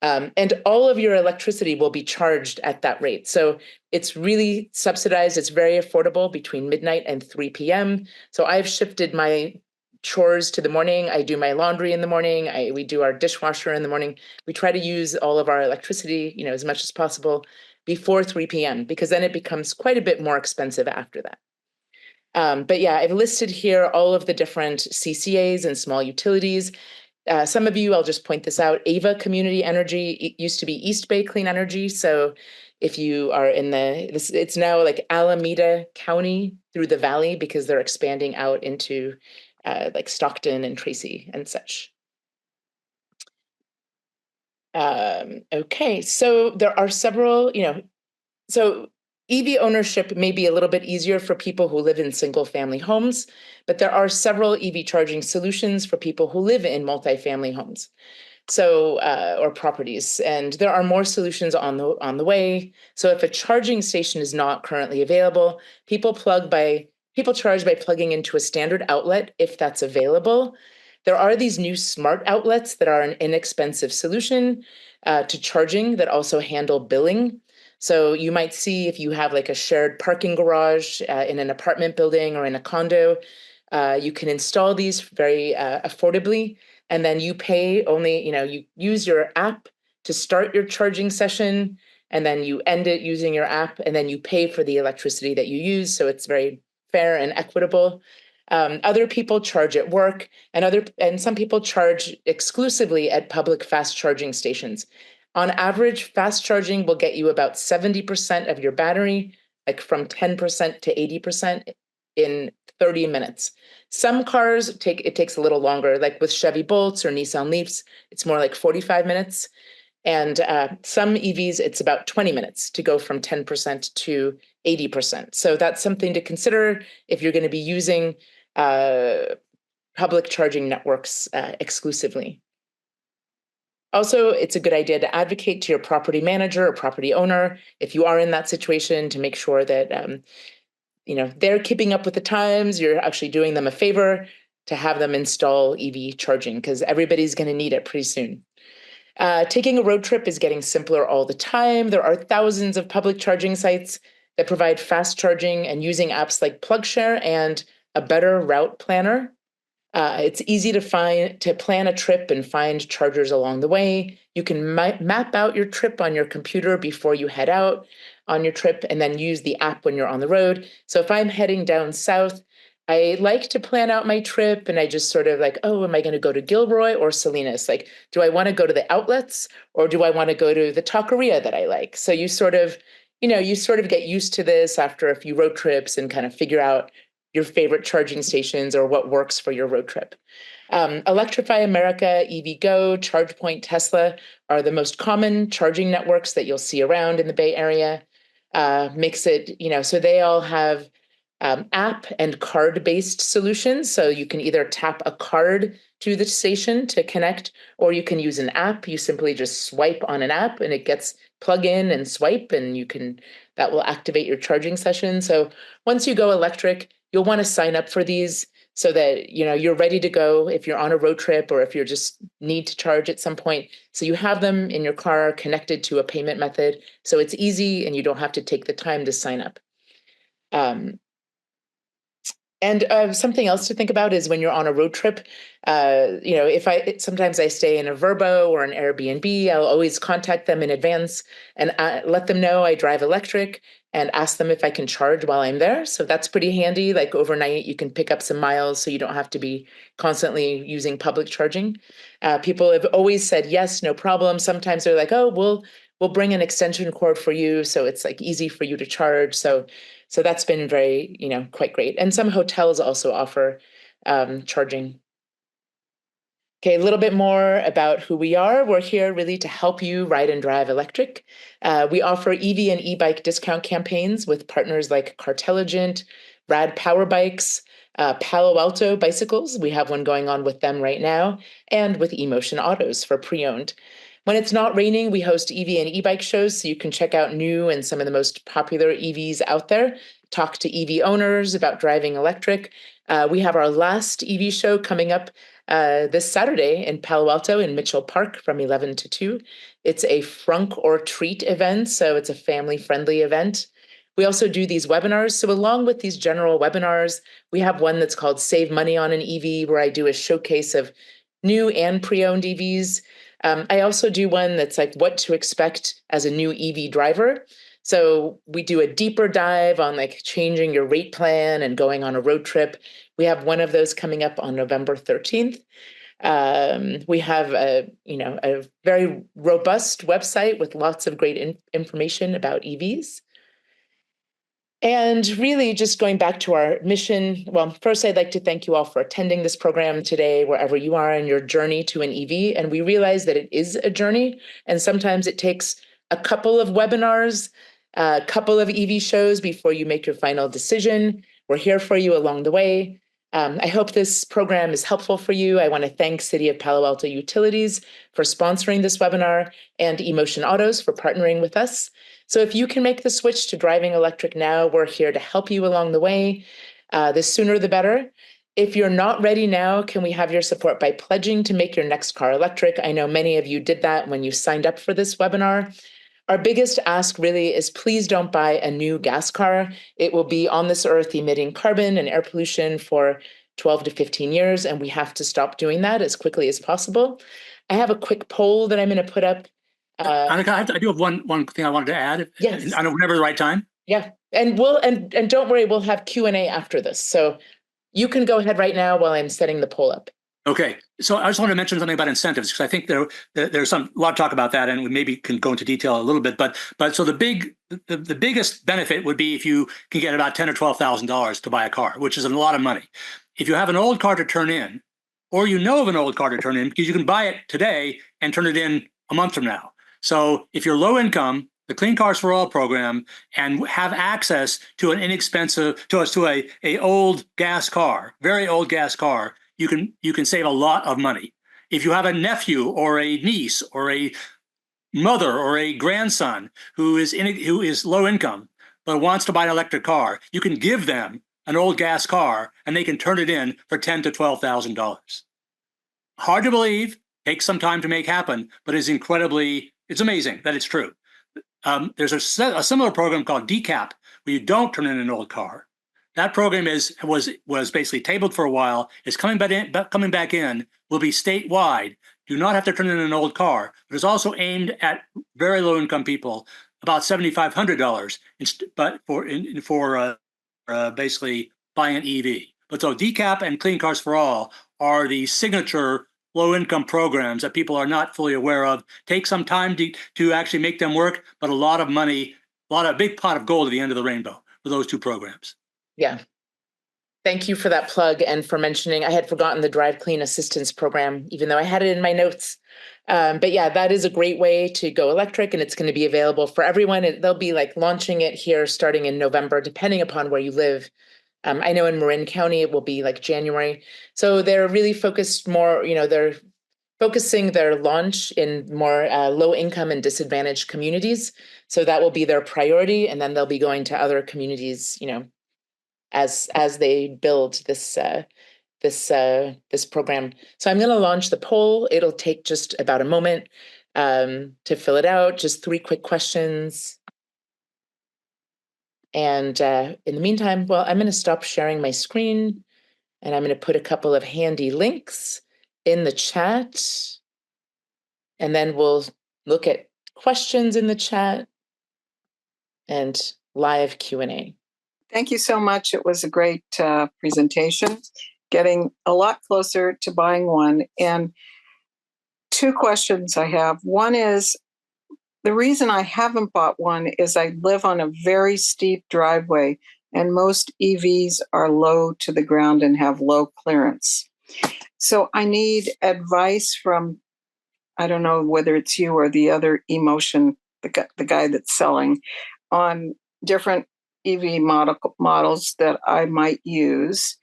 And all of your electricity will be charged at that rate. So it's really subsidized. It's very affordable between midnight and 3 p.m. So I've shifted my chores to the morning. I do my laundry in the morning. We do our dishwasher in the morning. We try to use all of our electricity, as much as possible before 3 p.m. because then it becomes quite a bit more expensive after that. But yeah, I've listed here all of the different CCAs and small utilities. Some of you, I'll just point this out, Ava Community Energy, it used to be East Bay Clean Energy. So if you are it's now like Alameda County through the valley because they're expanding out into like Stockton and Tracy and such. Okay, so there are several, so EV ownership may be a little bit easier for people who live in single family homes, but there are several EV charging solutions for people who live in multifamily homes. So, or properties, and there are more solutions on the way. So if a charging station is not currently available, people charge by plugging into a standard outlet if that's available. There are these new smart outlets that are an inexpensive solution to charging that also handle billing. So you might see if you have like a shared parking garage in an apartment building or in a condo, you can install these very affordably. And then you pay only, you use your app to start your charging session, and then you end it using your app, and then you pay for the electricity that you use. So it's very fair and equitable. Other people charge at work, and some people charge exclusively at public fast charging stations. On average, fast charging will get you about 70% of your battery, like from 10% to 80% in 30 minutes. Some cars it takes a little longer, like with Chevy Bolts or Nissan Leafs, it's more like 45 minutes. And some EVs, it's about 20 minutes to go from 10% to 80%. So that's something to consider if you're going to be using public charging networks exclusively. Also, it's a good idea to advocate to your property manager or property owner if you are in that situation to make sure that they're keeping up with the times, you're actually doing them a favor to have them install EV charging because everybody's going to need it pretty soon. Taking a road trip is getting simpler all the time. There are thousands of public charging sites that provide fast charging and using apps like PlugShare and a better route planner. It's easy to plan a trip and find chargers along the way. You can map out your trip on your computer before you head out on your trip, and then use the app when you're on the road. So if I'm heading down south, I like to plan out my trip, and I just sort of like, oh, am I going to go to Gilroy or Salinas? Like, do I want to go to the outlets, or do I want to go to the taqueria that I like? So you sort of get used to this after a few road trips and kind of figure out your favorite charging stations or what works for your road trip. Electrify America, EVgo, ChargePoint, Tesla are the most common charging networks that you'll see around in the Bay Area. Makes it, so they all have app and card-based solutions. So you can either tap a card to the station to connect, or you can use an app. You simply just swipe on an app and it gets plug in and swipe, and that will activate your charging session. So once you go electric, you'll want to sign up for these so that you're ready to go if you're on a road trip or if you just need to charge at some point. So you have them in your car connected to a payment method. So it's easy and you don't have to take the time to sign up. And something else to think about is when you're on a road trip, sometimes I stay in a Vrbo or an Airbnb, I'll always contact them in advance and let them know I drive electric and ask them if I can charge while I'm there. So that's pretty handy. Like overnight, you can pick up some miles so you don't have to be constantly using public charging. People have always said, yes, no problem. Sometimes they're like, oh, we'll bring an extension cord for you. So it's like easy for you to charge. So that's been very, quite great. And some hotels also offer charging. Okay, a little bit more about who we are. We're here really to help you ride and drive electric. We offer EV and e-bike discount campaigns with partners like Cartelligent, Rad Power Bikes, Palo Alto Bicycles. We have one going on with them right now, and with eMotion Autos for pre-owned. When it's not raining, we host EV and e-bike shows, so you can check out new and some of the most popular EVs out there, talk to EV owners about driving electric. We have our last EV show coming up this Saturday in Palo Alto in Mitchell Park from 11 to 2. It's a Frunk or Treat event, so it's a family-friendly event. We also do these webinars. So along with these general webinars, we have one that's called Save Money on an EV, where I do a showcase of new and pre-owned EVs. I also do one that's like what to expect as a new EV driver. So we do a deeper dive on like changing your rate plan and going on a road trip. We have one of those coming up on November 13th. We have a very robust website with lots of great information about EVs. And really just going back to our mission, well, first I'd like to thank you all for attending this program today, wherever you are in your journey to an EV. And we realize that it is a journey, and sometimes it takes a couple of webinars, a couple of EV shows before you make your final decision. We're here for you along the way. I hope this program is helpful for you. I want to thank City of Palo Alto Utilities for sponsoring this webinar and eMotion Autos for partnering with us. So if you can make the switch to driving electric now, we're here to help you along the way. The sooner the better. If you're not ready now, can we have your support by pledging to make your next car electric? I know many of you did that when you signed up for this webinar. Our biggest ask really is please don't buy a new gas car. It will be on this earth emitting carbon and air pollution for 12 to 15 years, and we have to stop doing that as quickly as possible. I have a quick poll that I'm going to put up. Annika, I do have one thing I wanted to add. Yes. I know whenever the right time. Yeah, and don't worry, we'll have Q&A after this. So you can go ahead right now while I'm setting the poll up. Okay, so I just want to mention something about incentives, because I think there's a lot of talk about that, and we maybe can go into detail a little bit. But so the biggest benefit would be if you can get about $10,000 or $12,000 to buy a car, which is a lot of money. If you have an old car to turn in, or you know of an old car to turn in, because you can buy it today and turn it in a month from now. So if you're low income, the Clean Cars for All program, and have access to an inexpensive, to a old gas car, very old gas car, you can save a lot of money. If you have a nephew or a niece or a mother or a grandson who is low income but wants to buy an electric car, you can give them an old gas car and they can turn it in for $10,000 to $12,000. Hard to believe, takes some time to make happen, but it's amazing that it's true. There's a similar program called DCAP where you don't turn in an old car. That program was basically tabled for a while. It's coming back in. Will be statewide. Do not have to turn in an old car. But it's also aimed at very low income people, about $7,500, but for basically buying an EV. But so DCAP and Clean Cars for All are the signature low-income programs that people are not fully aware of. Take some time to actually make them work, but a lot of money, a big pot of gold at the end of the rainbow for those two programs. Yeah. Thank you for that plug and for mentioning. I had forgotten the Drive Clean Assistance Program, even though I had it in my notes. But yeah, that is a great way to go electric, and it's going to be available for everyone. They'll be like launching it here starting in November, depending upon where you live. I know in Marin County, it will be like January. So they're really focused more, they're focusing their launch in more low income and disadvantaged communities. So that will be their priority. And then they'll be going to other communities, as they build this program. So I'm going to launch the poll. It'll take just about a moment to fill it out. Just 3 quick questions. And in the meantime, well, I'm going to stop sharing my screen, and I'm going to put a couple of handy links in the chat, and then we'll look at questions in the chat and live Q&A. Thank you so much. It was a great presentation, getting a lot closer to buying one. And 2 questions I have. One is, the reason I haven't bought one is I live on a very steep driveway, and most EVs are low to the ground and have low clearance. So I need advice from, I don't know whether it's you or the other eMotion, the guy that's selling, on different EV models that I might use.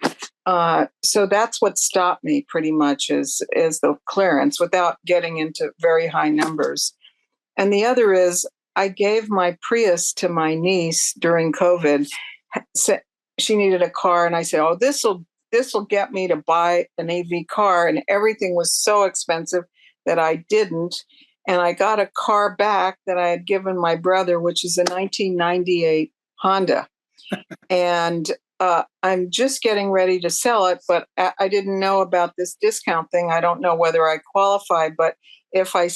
So that's what stopped me pretty much is the clearance, without getting into very high numbers. And the other is, I gave my Prius to my niece during COVID. She needed a car, and I said, "Oh, this will get me to buy an EV car," and everything was so expensive that I didn't. And I got a car back that I had given my brother, which is a 1998 Honda. And I'm just getting ready to sell it, but I didn't know about this discount thing. I don't know whether I qualify, but if I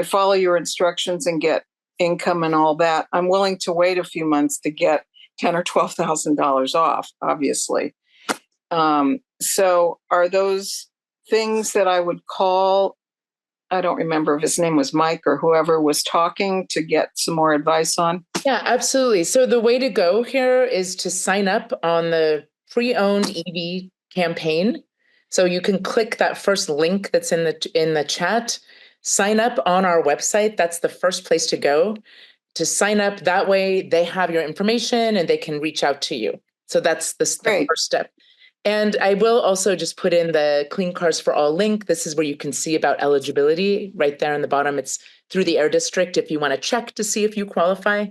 follow your instructions and get income and all that, I'm willing to wait a few months to get $10,000 or $12,000 off, obviously. So are those things that I would call, I don't remember if his name was Mike or whoever was talking, to get some more advice on? Yeah, absolutely. So the way to go here is to sign up on the pre-owned EV campaign. So you can click that first link that's in the chat. Sign up on our website. That's the first place to go to sign up. That way they have your information and they can reach out to you. So that's the first step. And I will also just put in the Clean Cars for All link. This is where you can see about eligibility right there in the bottom. It's through the Air District if you want to check to see if you qualify.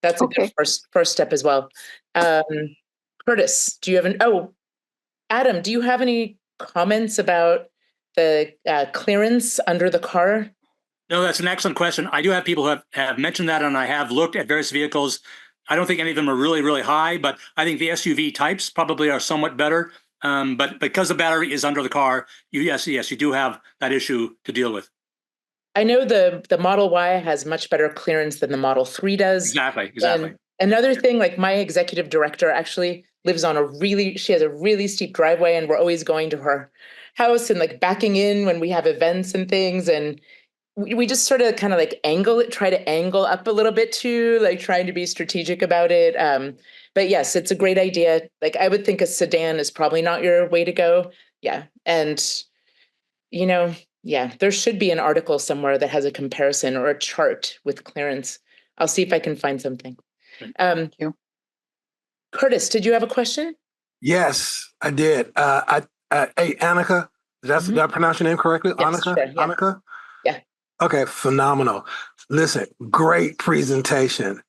That's a good first step as well. Curtis, do you have Adam, do you have any comments about the clearance under the car? No, that's an excellent question. I do have people who have mentioned that, and I have looked at various vehicles. I don't think any of them are really, really high, but I think the SUV types probably are somewhat better. But because the battery is under the car, yes, you do have that issue to deal with. I know the Model Y has much better clearance than the Model 3 does. Exactly. And another thing, like my executive director actually lives on she has a really steep driveway, and we're always going to her house and like backing in when we have events and things. And we just sort of kind of like try to angle up a little bit too, like trying to be strategic about it. But yes, it's a great idea. Like I would think a sedan is probably not your way to go. Yeah. And, there should be an article somewhere that has a comparison or a chart with clearance. I'll see if I can find something. Thank you. Curtis, did you have a question? Yes, I did. Hey, Annika, did I pronounce your name correctly? Yes, Annika? sure, yeah. Annika? Yeah. Okay, phenomenal. Listen, great presentation.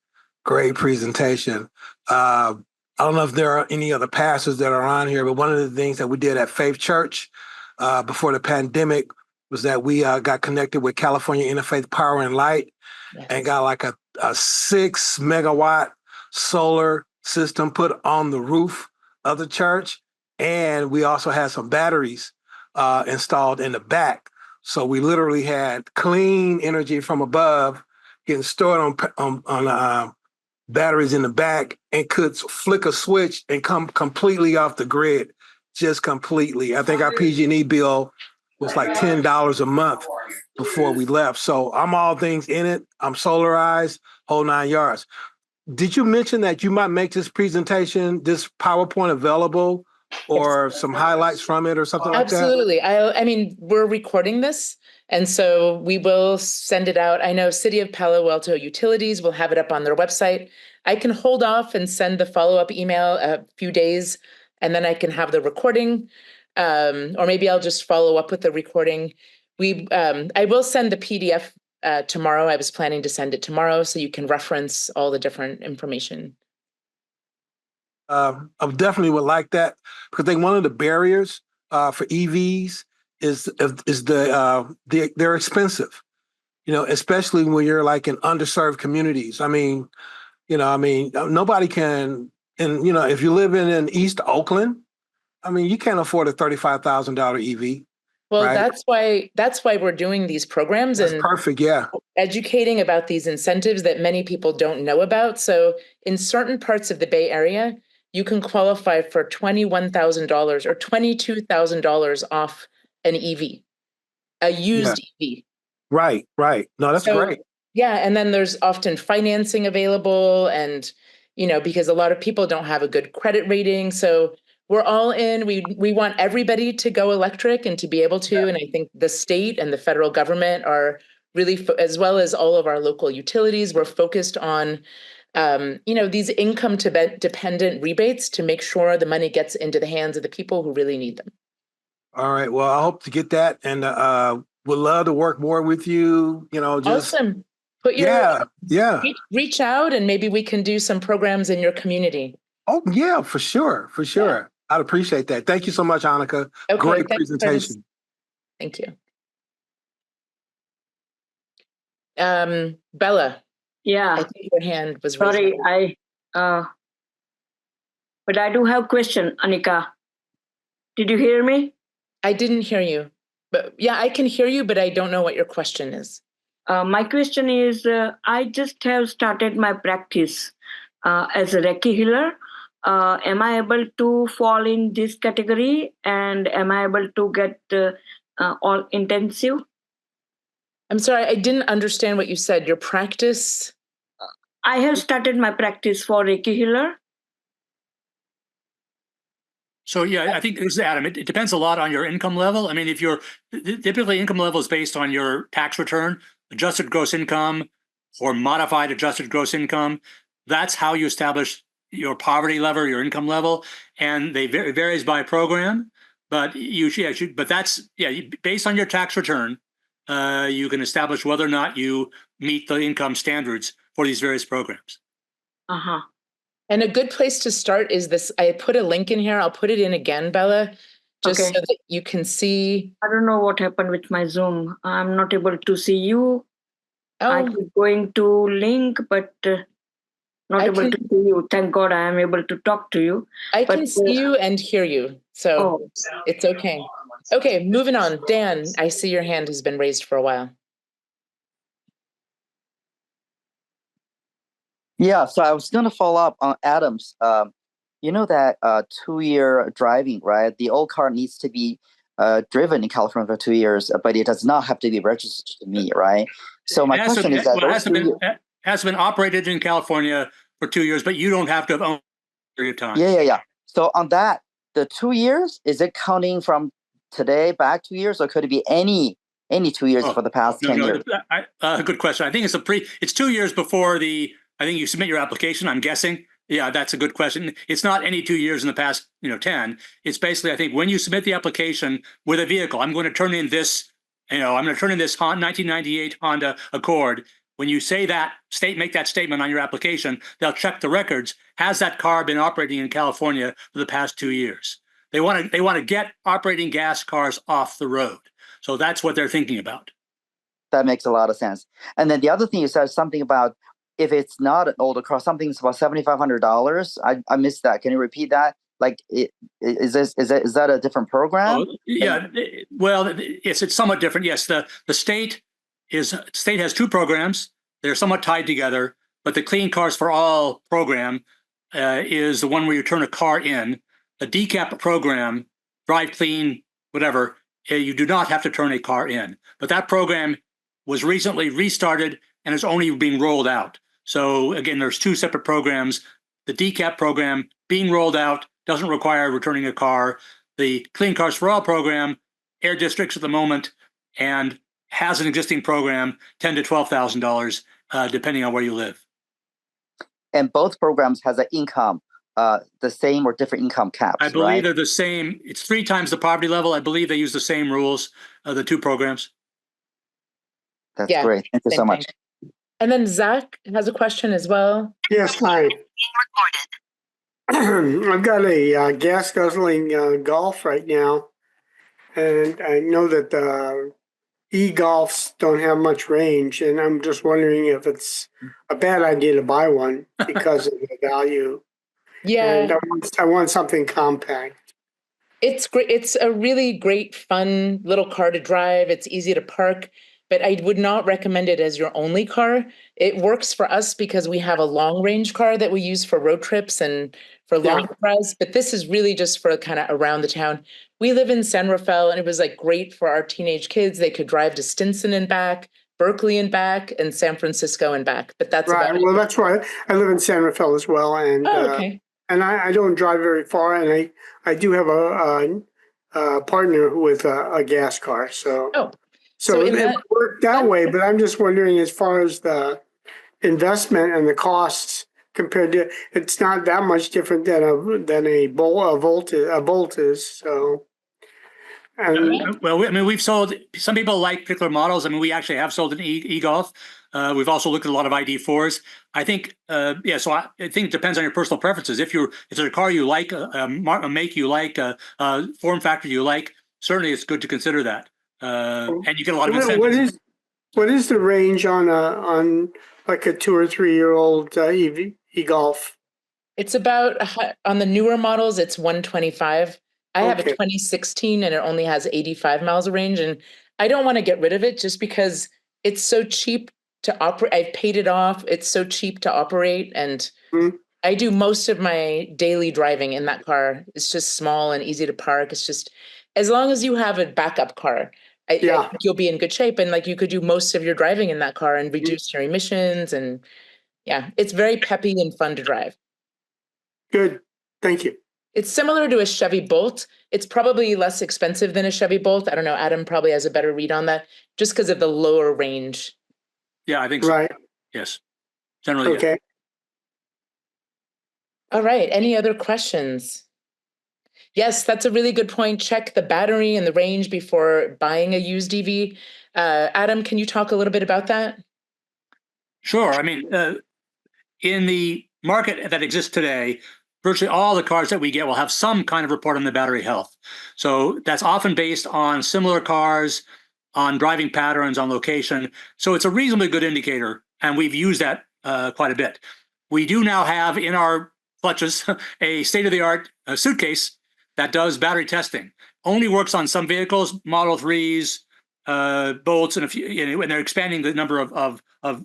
Great presentation. I don't know if there are any other pastors that are on here, but one of the things that we did at Faith Church before the pandemic was that we got connected with California Interfaith Power and Light, and got like a 6 megawatt solar system put on the roof of the church. And we also had some batteries installed in the back. So we literally had clean energy from above getting stored on batteries in the back and could flick a switch and come completely off the grid, just completely. I think our PG&E bill was like $10 a month before we left. So I'm all things in it. I'm solarized, whole 9 yards. Did you mention that you might make this presentation, this PowerPoint available or some highlights from it or something like that? Absolutely. I mean, we're recording this, and so we will send it out. I know City of Palo Alto Utilities will have it up on their website. I can hold off and send the follow-up email a few days, and then I can have the recording, or maybe I'll just follow up with the recording. I will send the PDF tomorrow. I was planning to send it tomorrow, so you can reference all the different information. I definitely would like that because I think one of the barriers for EVs is they're expensive, especially when you're like in underserved communities. I mean, nobody can, and if you live in East Oakland, I mean, you can't afford a $35,000 EV. Well, right? that's why we're doing these programs That's and perfect. Yeah. educating about these incentives that many people don't know about. So in certain parts of the Bay Area, you can qualify for $21,000 or $22,000 off an EV, a used EV. Right. No, that's great. Yeah, and then there's often financing available, and because a lot of people don't have a good credit rating. So we're all in. We want everybody to go electric and to be able to. And I think the state and the federal government are really, as well as all of our local utilities, we're focused on these income dependent rebates to make sure the money gets into the hands of the people who really need them. All right. Well, I hope to get that, and would love to work more with you. Just awesome. Put your yeah. Reach out, and maybe we can do some programs in your community. Oh yeah, for sure. Yeah. I'd appreciate that. Thank you so much, Annika. Okay, great presentation. Thank you. Bella. Yeah. I think your hand was raised. Sorry, but I do have a question, Annika. Did you hear me? I didn't hear you, but yeah, I can hear you, but I don't know what your question is. My question is, I just have started my practice as a Reiki healer. Am I able to fall in this category, and am I able to get all intensive? I'm sorry, I didn't understand what you said. Your practice? I have started my practice for Reiki healer. So yeah, I think this is Adam. It depends a lot on your income level. I mean, if your typically income level is based on your tax return, adjusted gross income, or modified adjusted gross income, that's how you establish your poverty level, your income level, and it varies by program. But based on your tax return, you can establish whether or not you meet the income standards for these various programs. Uh-huh. And a good place to start is this. I put a link in here. I'll put it in again, Bella, just so that you can see. I don't know what happened with my Zoom. I'm not able to see you. Oh. I keep going to link, but not able to see you. Thank God I am able to talk to you. I can see you and hear you, so it's okay. Okay, moving on. Dan, I see your hand has been raised for a while. Yeah, so I was going to follow up on Adam's. You know that 2-year driving, right? The old car needs to be driven in California for 2 years, but it does not have to be registered to me, right? So my question is that it has been operated in California for 2 years, but you don't have to have owned it for your time. Yeah. So on that, the 2 years, is it counting from today back 2 years, or could it be any 2 years for the past 10 years? Good question. I think it's 2 years before I think you submit your application, I'm guessing. Yeah, that's a good question. It's not any 2 years in the past, 10. It's basically, I think, when you submit the application with a vehicle, I'm going to turn in this, I'm going to turn in this 1998 Honda Accord. When you say that, make that statement on your application, they'll check the records. Has that car been operating in California for the past 2 years? They want to get operating gas cars off the road. So that's what they're thinking about. That makes a lot of sense. And then the other thing is something about if it's not an older car, something's about $7,500. I missed that. Can you repeat that? Like, is that a different program? Oh, yeah. Well, it's somewhat different. Yes, the state has two programs. They're somewhat tied together, but the Clean Cars for All program is the one where you turn a car in. The DCAP program, Drive Clean, whatever, you do not have to turn a car in. But that program was recently restarted and is only being rolled out. So again, there's two separate programs. The DCAP program being rolled out doesn't require returning a car. The Clean Cars for All program, air districts at the moment, and has an existing program, $10,000 to $12,000, depending on where you live. And both programs has an income, the same or different income caps. I believe right? they're the same. It's 3 times the poverty level. I believe they use the same rules, the two programs. That's Yeah, great. Thank you so same much. thing. And then Zach has a question as well. Yes, hi. I've got a gas guzzling Golf right now, and I know that the e-Golfs don't have much range, and I'm just wondering if it's a bad idea to buy one because of the value. And Yeah, I want something compact. it's great. It's a really great, fun little car to drive. It's easy to park, but I would not recommend it as your only car. It works for us because we have a long range car that we use for road trips and for long Yeah. drives, but this is really just for kind of around the town. We live in San Rafael, and it was like great for our teenage kids. They could drive to Stinson and back, Berkeley and back, and San Francisco and back, but that's Right. about it. Well, that's right. I live in San Rafael as well, and Oh, okay. and I don't drive very far, and I do have a partner with a gas car, so Oh, so so in it that- worked that way. But I'm just wondering, as far as the investment and the costs compared to, it's not that much different than a Volt is. So, and Well, we've sold, some people like particular models. I mean, we actually have sold an e-Golf. We've also looked at a lot of ID4s. I think, so I think it depends on your personal preferences. If there's a car you like, a make you like, a form factor you like, certainly it's good to consider that. And you get a lot of incentives. what is the range on like a 2 or 3 year old e-Golf? It's about, on the newer models, it's 125. I have a Okay. 2016 and it only has 85 miles of range. And I don't want to get rid of it just because it's so cheap to operate. I've paid it off. It's so cheap to operate. And Mhm. I do most of my daily driving in that car. It's just small and easy to park. It's just, as long as you have a backup car, I Yeah. think you'll be in good shape. And like you could do most of your driving in that car and reduce your emissions. And yeah, it's very peppy and fun to drive. Good. Thank you. It's similar to a Chevy Bolt. It's probably less expensive than a Chevy Bolt. I don't know. Adam probably has a better read on that just because of the lower range. Yeah, I think so. Right. Yes. Generally, yes. Okay. All right. Any other questions? Yes, that's a really good point. Check the battery and the range before buying a used EV. Adam, can you talk a little bit about that? Sure. I mean, in the market that exists today, virtually all the cars that we get will have some kind of report on the battery health. So that's often based on similar cars, on driving patterns, on location. So it's a reasonably good indicator, and we've used that quite a bit. We do now have in our clutches a state-of-the-art suitcase that does battery testing. Only works on some vehicles, Model 3s, Bolts, and a few, and they're expanding the number of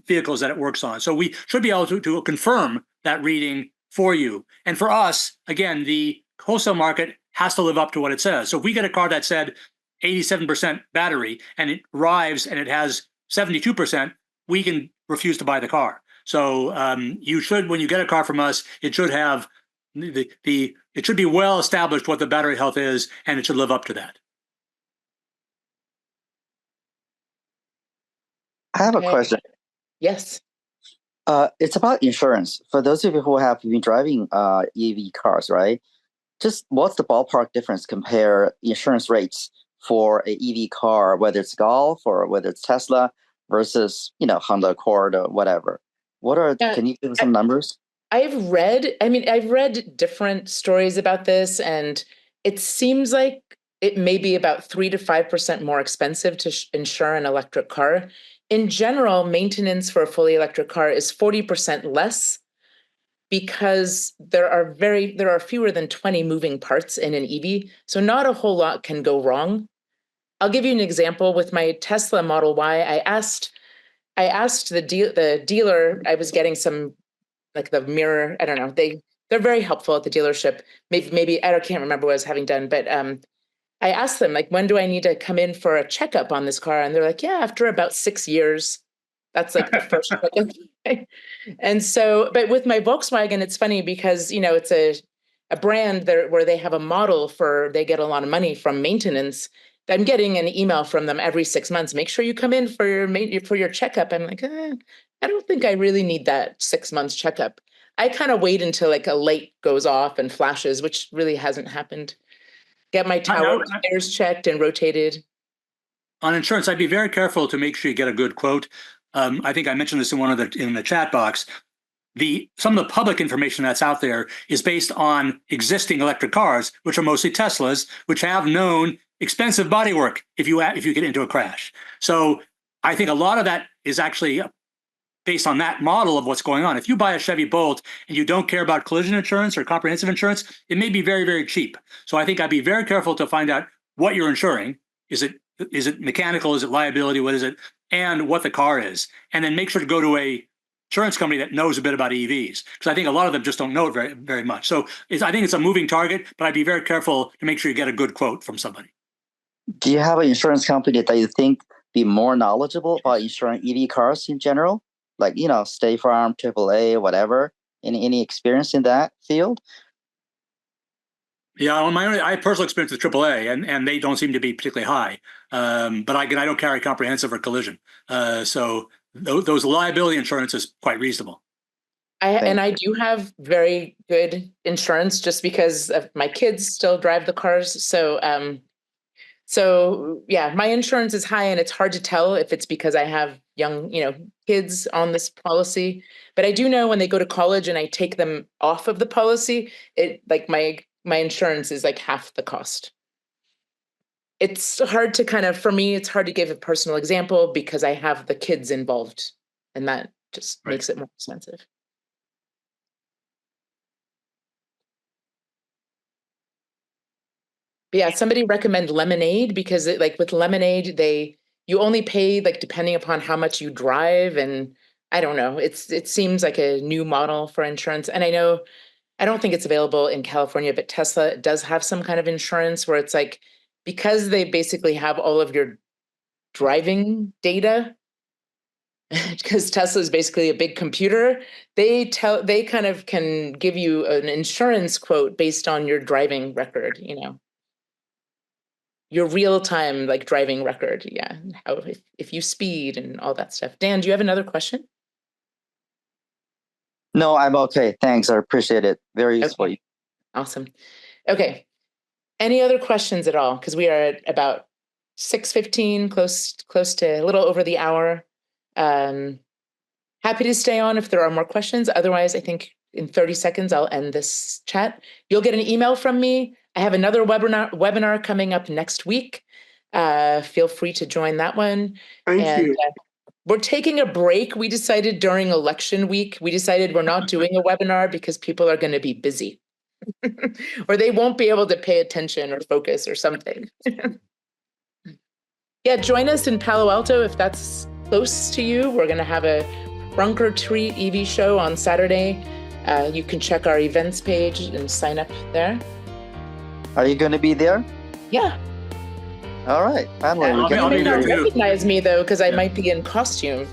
vehicles that it works on. So we should be able to confirm that reading for you. And for us, again, the wholesale market has to live up to what it says. So if we get a car that said 87% battery and it arrives and it has 72%, we can refuse to buy the car. So you should, when you get a car from us, it should have it should be well established what the battery health is, and it should live up to that. I have a Okay. question. Yes. It's about insurance. For those of you who have been driving EV cars, right? Just what's the ballpark difference compare insurance rates for a EV car, whether it's Golf or whether it's Tesla versus, Honda Accord or whatever? Can you give some numbers? I've read different stories about this, and it seems like it may be about 3 to 5% more expensive to insure an electric car. in general, maintenance for a fully electric car is 40% less because there are fewer than 20 moving parts in an EV. So not a whole lot can go wrong. I'll give you an example with my Tesla Model Y. I asked the dealer, I was getting some, like the mirror, I don't know, they're very helpful at the dealership. Maybe I can't remember what I was having done, but I asked them, like, when do I need to come in for a checkup on this car? And they're like, yeah, after about 6 years. That's like the first checkup. And so, but with my Volkswagen, it's funny because, you know, it's a brand there where they have a model they get a lot of money from maintenance. I'm getting an email from them every 6 months. Make sure you come in for your checkup. I'm like, I don't think I really need that 6 months checkup. I kind of wait until like a light goes off and flashes, which really hasn't happened. Get my tires checked and rotated. On insurance, I'd be very careful to make sure you get a good quote. I think I mentioned this in the chat box. Some of the public information that's out there is based on existing electric cars, which are mostly Teslas, which have known expensive bodywork if you get into a crash. So I think a lot of that is actually based on that model of what's going on. If you buy a Chevy Bolt and you don't care about collision insurance or comprehensive insurance, it may be very, very cheap. So I think I'd be very careful to find out what you're insuring. Is it mechanical? Is it liability? What is it? And what the car is. And then make sure to go to a insurance company that knows a bit about EVs, because I think a lot of them just don't know it very, very much. So I think it's a moving target, but I'd be very careful to make sure you get a good quote from somebody. Do you have an insurance company that you think be more knowledgeable about insuring EV cars in general? Like, you know, State Farm, AAA, whatever. Any experience in that field? Yeah, I have personal experience with AAA, and they don't seem to be particularly high. But I don't carry comprehensive or collision. So those liability insurance is quite reasonable. I do have very good insurance just because of my kids still drive the cars. So yeah, my insurance is high, and it's hard to tell if it's because I have young, kids on this policy. But I do know when they go to college and I take them off of the policy, my insurance is like half the cost. It's hard to for me, it's hard to give a personal example because I have the kids involved, and that just makes it more expensive. But yeah, somebody recommend Lemonade because with Lemonade, you only pay depending upon how much you drive, and I don't know. It seems like a new model for insurance, and I don't think it's available in California, but Tesla does have some kind of insurance where it's because they basically have all of your driving data, because Tesla is basically a big computer, they kind of can give you an insurance quote based on your driving record, your real-time driving record. Yeah. How if you speed and all that stuff. Dan, do you have another question? No, I'm okay. Thanks. I appreciate it. Very useful. Okay. Awesome. Okay. Any other questions at all? Because we are at about 6:15, close to a little over the hour. Happy to stay on if there are more questions. Otherwise, I think in 30 seconds, I'll end this chat. You'll get an email from me. I have another webinar coming up next week. Feel free to join that one. Thank you. We're taking a break. We decided during election week, we're not doing a webinar because people are going to be busy or they won't be able to pay attention or focus or something. Yeah, join us in Palo Alto if that's close to you. We're going to have a Trunk or Treat EV show on Saturday. You can check our events page and sign up there. Are you going to be there? Yeah. All right. Finally, I'll be there too. Recognize me though, because I might be in costume.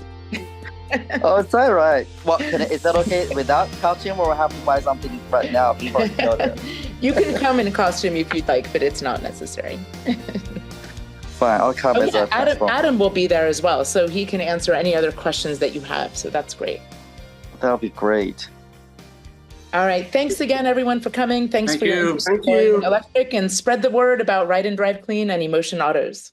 Oh, is that right? Well, is that okay without costume, or have to buy something right now before I go there? You can come in costume if you'd like, but it's not necessary. Fine, I'll come as a Adam will be there as well, so he can answer any other questions that you have. So that's great. That'll be great. All right. Thanks again, everyone, for coming. Thanks for your interest in electric, and spread the word about Ride and Drive Clean and Emotion Autos.